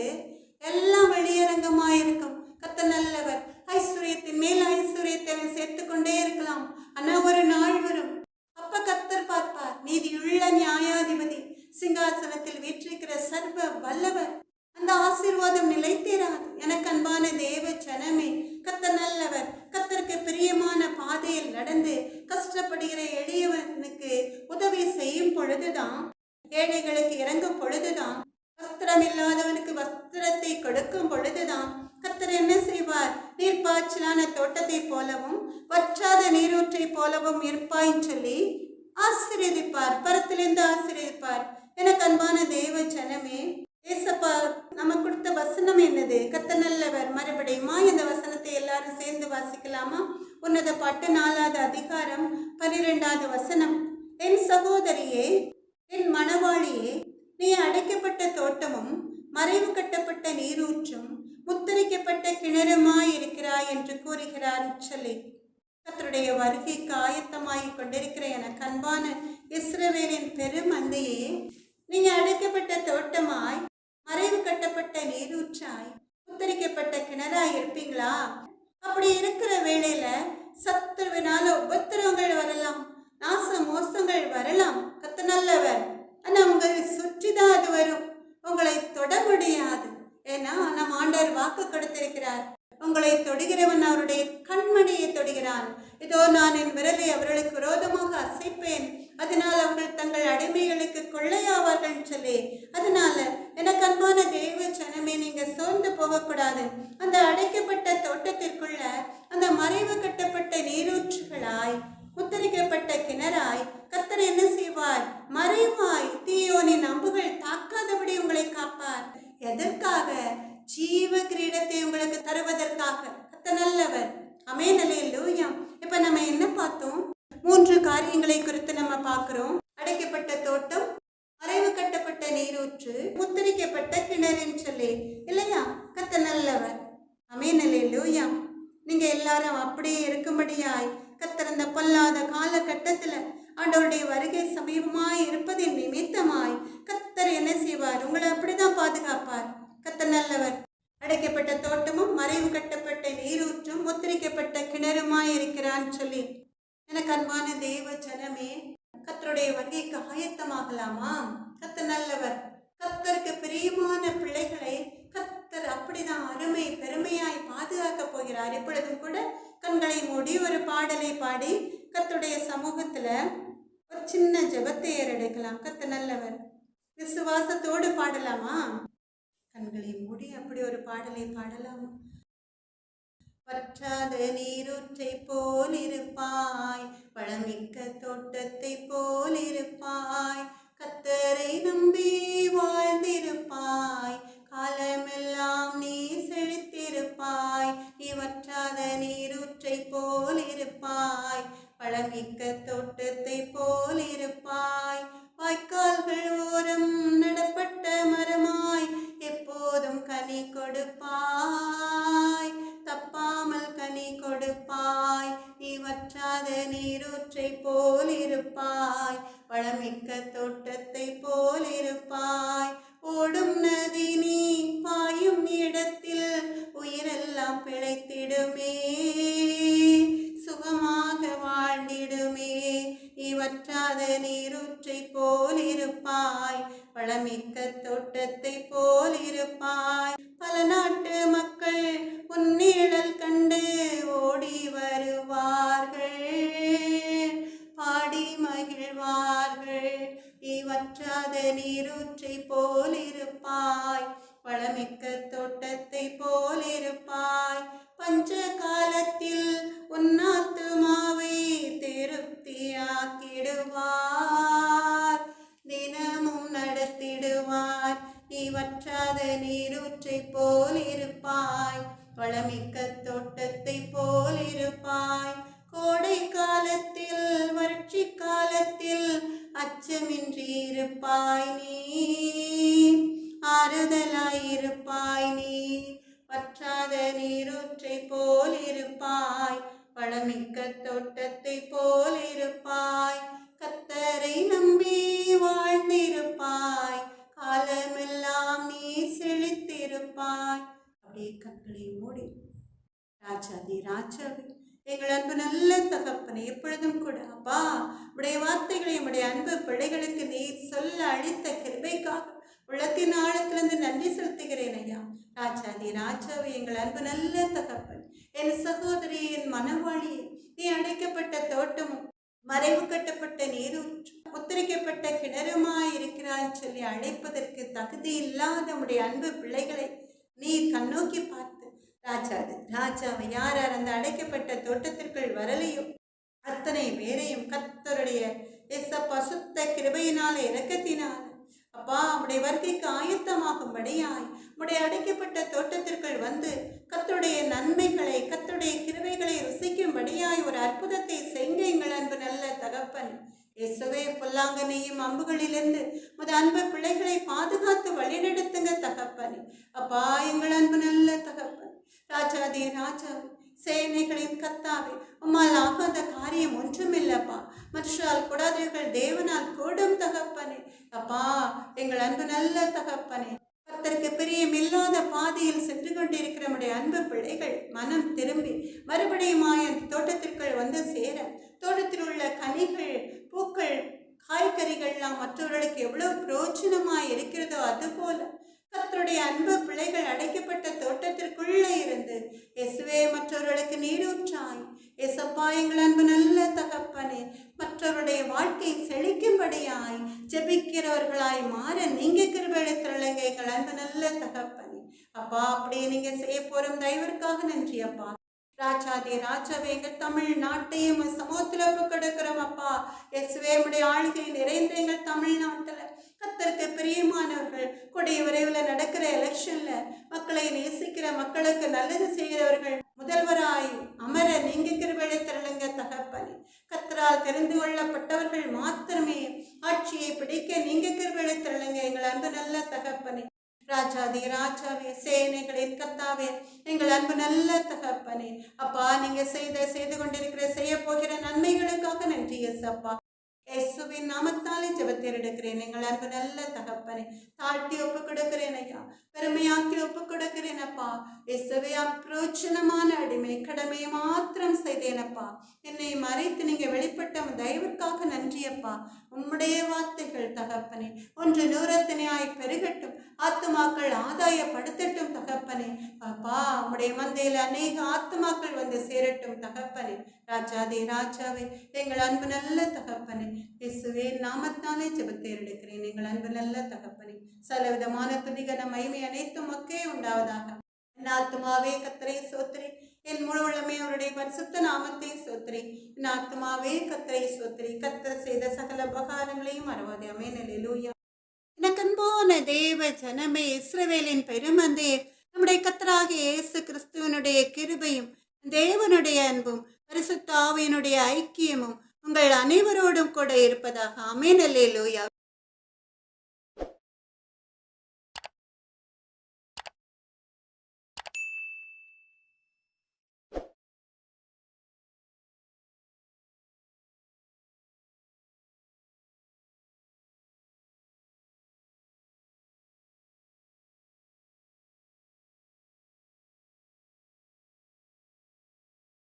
எல்லாம் வெளியரங்கமாயிருக்கும். கர்த்தர் நல்லவர். ஐஸ்வர்யத்தின் மேல் ஐஸ்வர்யத்தை அவன் சேர்த்துக்கொண்டே இருக்கலாம். ஆனா ஒரு நாள் வரும், அப்ப கர்த்தர் பார்ப்பார். நீதியுள்ள நியாயாதிபதி, சிங்காசனத்தில் வீற்றிருக்கிற சர்வ வல்லவர். அந்த ஆசீர்வாதம் நிலைத்தேராது. எனக்கு அன்பான தேவ ஜனமே, கர்த்தர் நல்லவர். கர்த்தருக்கு பிரியமான பாதையில் நடந்து கஷ்டப்படுகிற எளியவனுக்கு உதவி செய்யும் பொழுதுதான், ஏழைகளுக்கு இறங்கும் பொழுதுதான், வஸ்திரம் இல்லாதவனுக்கு வஸ்திரத்தை கொடுக்கும் பொழுதுதான் கர்த்தர் என்ன செய்வார்? நீர்ப்பாய்ச்சலான தோட்டத்தை போலவும் வற்றாத நீரூற்றை போலவும் இருப்பாயின்னு சொல்லி ஆசீர்வதிப்பார். பரத்திலிருந்து ஆசீர்வதிப்பார். எனக்கு அன்பான தேவ ஜனமே, ஏசப்பா நம்ம கொடுத்த வசனம் என்னது? கர்த்தர் நல்லவர். மறுபடியுமா இந்த வசனத்தை எல்லாரும் சேர்ந்து வாசிக்கலாமா? உன்னத பாட்டு 4வது அதிகாரம் 12வது வசனம். என் சகோதரியே, என் மணவாளியே, நீ அடைக்கப்பட்ட தோட்டமும் மறைவு கட்டப்பட்ட நீரூற்றும் முத்திரிக்கப்பட்ட கிணறுமாய் இருக்கிறாய் என்று கூறுகிறார் சொல்லி, கர்த்தருடைய வருகைக்கு ஆயத்தமாகி கொண்டிருக்கிற எனக்கு அன்பான இஸ்ரவேலின் பெரும் மந்தையே, நீங்க அடைக்கப்பட்ட தோட்டமாய், மறைவு கட்டப்பட்ட நீரூற்றாய், முத்திரிக்கப்பட்ட கிணறாய் இருப்பீங்களா? அப்படி இருக்கிற வேளையில சத்துருவினால உபத்திரவங்கள் வரலாம், நாச மோசங்கள் வரலாம். கர்த்தர் நல்லவர். ஆனா உங்களை சுற்றிதான் அது வரும், உங்களை தொட முடியாது. ஏன்னா நம் ஆண்டவர் வாக்கு கொடுத்திருக்கிறார், உங்களை தொடுகிறவன் அவருடைய கண்மணியை தொடுகிறான். இதோ நான் என் விரலை அவர்களுக்கு விரோதமாக அசைப்பேன், அதனால் அவர்கள் தங்கள் அடிமைகளுக்கு கொள்ளையாவார்கள் சொல்லி. அதனால எனக்கு அன்பான தேவ ஜனமே, நீங்க சோர்ந்து போகக்கூடாது. அந்த அடைக்கப்பட்ட தோட்டத்திற்குள்ள அந்த மறைவு கட்டப்பட்ட நீரூற்றுகளாய், முத்தரிக்கப்பட்ட கிணறாய் மூன்று காரியங்களை குறித்து நம்ம பார்க்கிறோம். அடைக்கப்பட்ட தோட்டம், மறைவு கட்டப்பட்ட நீரூற்று, முத்திரிக்கப்பட்ட கிணறுன்னு சொல்லி இல்லையா? கர்த்தர் நல்லவர். ஆமென், அல்லேலூயா. நீங்க எல்லாரும் அப்படியே இருக்கும்படியாய் கர்த்தர் இந்த பொல்லாத காலகட்டத்துல ஆண்டவருடைய வருகை சமீபமாய் இருப்பதின் நிமித்தமாய் கர்த்தர் என்ன செய்வார்? உங்களை அப்படிதான் பாதுகாப்பார். கர்த்தர் நல்லவர். அடைக்கப்பட்ட தோட்டமும் மறைவு கட்டப்பட்ட நீரூற்றும் முத்திரிக்கப்பட்ட கிணறுமாய் இருக்கிறான்னு சொல்லி எனக்கு அன்பான தேவ ஜனமே, கர்த்தருடைய வருகைக்கு ஆயத்தமாகலாமா? கர்த்தர் நல்லவர். கர்த்தருக்கு பிரியமான பிள்ளைகளை கர்த்தர் அப்படிதான் அருமை பெருமையாய் பாதுகாக்க போகிறார். இப்பொழுதும் கூட கண்களை மூடி ஒரு பாடலை பாடி கர்த்தருடைய சமூகத்துல ஒரு சின்ன ஜெபத்தை ஏறெடுக்கலாம். கர்த்தர் நல்லவர். விசுவாசத்தோடு பாடலாமா? கண்களை மூடி அப்படி ஒரு பாடலை பாடலாமா? வற்றாத நீரூற்றை போல் இருப்பாய், வளமிக்க தோட்டத்தை போல் இருப்பாய், கர்த்தரை நம்பி வாழ்ந்திருப்பாய், காலமெல்லாம் நீ செழித்திருப்பாய். வற்றாத நீரூற்றை போல் இருப்பாய், வளமிக்க தோட்டத்தை போல் இருப்பாய், வாய்க்கால்கள் ஓரம் நடப்பட்ட மரமாய் எப்போதும் கனி கொடுப்பாய், தப்பாமல் கனி கொடுப்பாய். வற்றாத நீரூற்றை போல் இருப்பாய், வளமிக்க தோட்டத்தை போல் இருப்பாய், ஓடும் நதி நீ பாயும் இடத்தில் உயிரெல்லாம் பிழைத்திடுமே, சுகமாக வாழ்ந்திடுமே. வற்றாத நீரூற்றை போல் இருப்பாய், வளமிக்க தோட்டத்தை போல் இருப்பாய், பல நாட்டு மக்கள் உன் நிழல் கண்டு ஓடி வருவார்கள், பாடி மகிழ்வார்கள். வற்றாத நீரூற்றை போல் இருப்பாய், வளமிக்க தோட்டத்தை போல் இருப்பாய், பஞ்ச காலத்தில் உன் ஆத்துமாவை திருப்தியாக்கிடுவார், தினமும் நடத்திடுவார். வற்றாத நீரூற்றை போல் இருப்பாய், வளமிக்க தோட்டத்தை போல் இருப்பாய், கோடை காலத்தில் வறட்சி காலத்தில் அச்சமின்றி இருப்பாய் நீ, ஆறுதலாயிருப்பாய் நீ. வற்றாத நீரூற்றை போல் இருப்பாய், வளமிக்க தோட்டத்தை போல் இருப்பாய், கர்த்தரை நம்பி வாழ்ந்திருப்பாய், காலமெல்லாம் நீ செழித்திருப்பாய். அப்படியே கண்களை மூடி ராஜாதி ராஜாவே, எங்கள் அன்பு நல்ல தகப்பனை எப்பொழுதும் கூட அப்பா உடைய வார்த்தைகளை உடைய அன்பு பிள்ளைகளுக்கு நீர் சொல்ல அளித்த கிருபைக்காக உள்ளத்தின் ஆழத்திலிருந்து நன்றி செலுத்துகிறேன் ஐயா. ராஜாதி ராஜாவே, எங்கள் அன்பு நல்ல தகப்பன், என் சகோதரி, என் மனவாளி, நீ அடைக்கப்பட்ட தோட்டமும் மறைவு கட்டப்பட்ட நீரூற்று முத்திரிக்கப்பட்ட கிணறுமாய் இருக்கிறான்னு சொல்லி அழைப்பதற்கு தகுதி இல்லாத உடைய அன்பு பிள்ளைகளை நீர் கண்ணோக்கி பார்த்து ராஜாவை யார் யார் அந்த அடைக்கப்பட்ட தோட்டத்திற்குள் வரலையோ அத்தனை பேரையும் கர்த்தருடைய பசுத்த கிருபையினால இரக்கத்தினால் அப்பா உடைய வருகைக்கு ஆயத்தமாகும்படியாய் உடைய அடைக்கப்பட்ட தோட்டத்திற்குள் வந்து கர்த்தருடைய நன்மைகளை கர்த்தருடைய கிருபைகளை ருசிக்கும்படியாய் ஒரு அற்புதத்தை செய்ங்க எங்கள் அன்பு நல்ல தகப்பன். இயேசுவே, பொல்லாங்கனையும் அம்புகளிலிருந்து முத அன்பு பிள்ளைகளை பாதுகாத்து வழிநடத்துங்க தகப்பனே. அப்பா எங்கள் அன்பு நல்ல தகப்பன், ராஜாதி ராஜாவே, சேனைகளின் கர்த்தாவே, உம்மால் ஆகாத காரியம் ஒன்றுமில்லப்பா, மனுஷால் கூடாதவர்கள் தேவனால் கூடும் தகப்பனே. அப்பா எங்கள் அன்பு நல்ல தகப்பனே, கர்த்தருக்கு பிரியமில்லாத பாதையில் சென்று கொண்டிருக்கிற நம்முடைய அன்பு பிள்ளைகள் மனம் திரும்பி மறுபடியும் அந்த தோட்டத்திற்குள் வந்து சேர, தோட்டத்தில் உள்ள கனிகள் பூக்கள் காய்கறிகள்லாம் மற்றவர்களுக்கு எவ்வளவு பிரோஜனமாய் இருக்கிறதோ அதுபோல கர்த்தருடைய அன்பு பிள்ளைகள் அடைக்கப்பட்ட தோட்டத்திற்குள்ளே இருந்து இயேசுவே மற்றவர்களுக்கு நீரூற்றாய். இயேசப்பா எங்கள் அன்பு நல்ல தகப்பனே, மற்றவருடைய வாழ்க்கை செழிக்கும்படியாய் ஜெபிக்கிறவர்களாய் மாற நீங்க கிருபை தரலைங்க எங்கள் அன்பு நல்ல தகப்பனே. அப்பா அப்படியே நீங்க செய்ய போறோம் தயவிற்காக நன்றி அப்பா. ராஜாதே ராஜாவே, எங்கள் தமிழ்நாட்டையும் சமூகத்தில் கொடுக்கிறோம் அப்பா. இயேசுவே உடைய ஆளுகை நிறைந்த எங்கள் தமிழ்நாட்டில் கத்தருக்கு பிரியமானவர்கள், கூடிய விரைவில் நடக்கிற எலெக்ஷன்ல மக்களை நேசிக்கிற, மக்களுக்கு நல்லது செய்கிறவர்கள் முதல்வராய் அமர நீங்க கிருபை தரலுங்க தகப்பனே. கத்தரால் தெரிந்து கொள்ளப்பட்டவர்கள் மாத்திரமே ஆட்சியை பிடிக்க நீங்க கிருபை தரலுங்க எங்கள் அன்பு நல்ல தகப்பனே. ராஜாதி ராஜாவே, சேனைகளின் கத்தாவே, எங்கள் அன்பு நல்ல தகப்பனே. அப்பா, நீங்க செய்து கொண்டிருக்கிற செய்ய போகிற நன்மைகளுக்காக நன்றி ஏசப்பா. இயேசுவின் நாமத்தாலே ஜெபத்தில் எடுக்கிறேன் எங்கள் அன்பு நல்ல தகப்பனே. தாழ்த்தி ஒப்பு கொடுக்கிறேன் ஐயா, பெருமையாக்கி ஒப்பு கொடுக்கிறேன் அப்பா. இயேசுவே, அப்பிரோச்சனமான அடிமை கடமையை மாத்திரம் செய்தேனப்பா. என்னை மறைத்து நீங்க வெளிப்பட்ட தயவிற்காக நன்றி அப்பா. உம்முடைய வார்த்தைகள் தகப்பனே ஒன்று நூறத்தினாய் பெருகட்டும், ஆத்துமாக்கள் ஆதாயப்படுத்தட்டும் தகப்பனே. அப்பா, உம்முடைய மந்தையில் அநேக ஆத்துமாக்கள் வந்து சேரட்டும் தகப்பனே. ராஜாதே ராஜாவே, எங்கள் அன்பு நல்ல தகப்பனே. இயேசுவே நாமத்தாலே ஜெபத்தை எடுக்கிறேன் எங்கள் அன்பு நல்ல தகப்பனே. சகலவிதமான துதிகன மகிமை அனைத்தும் மக்கே உண்டாவதாக. என் ஆத்துமாவே கர்த்தரை சோத்திரி, என் முழு உள்ளமே அவருடைய பரிசுத்த நாமத்தை சோத்திரி. என் ஆத்துமாவே கர்த்தரை சோத்திரி, கர்த்தர் செய்த சகல உபகாரங்களையும் மறவாதே. ஆமென். அல்லேலூயா. எனக்கு அன்பான தேவ ஜனமே, இஸ்ரவேலின் பெருமந்தே, நம்முடைய கர்த்தராகிய இயேசு கிறிஸ்துவனுடைய கிருபையும் தேவனுடைய அன்பும் பரிசுத்த ஆவியினுடைய ஐக்கியமும் உங்கள் அனைவரோடும் கூட இருப்பதாக. ஆமென். அல்லேலூயா.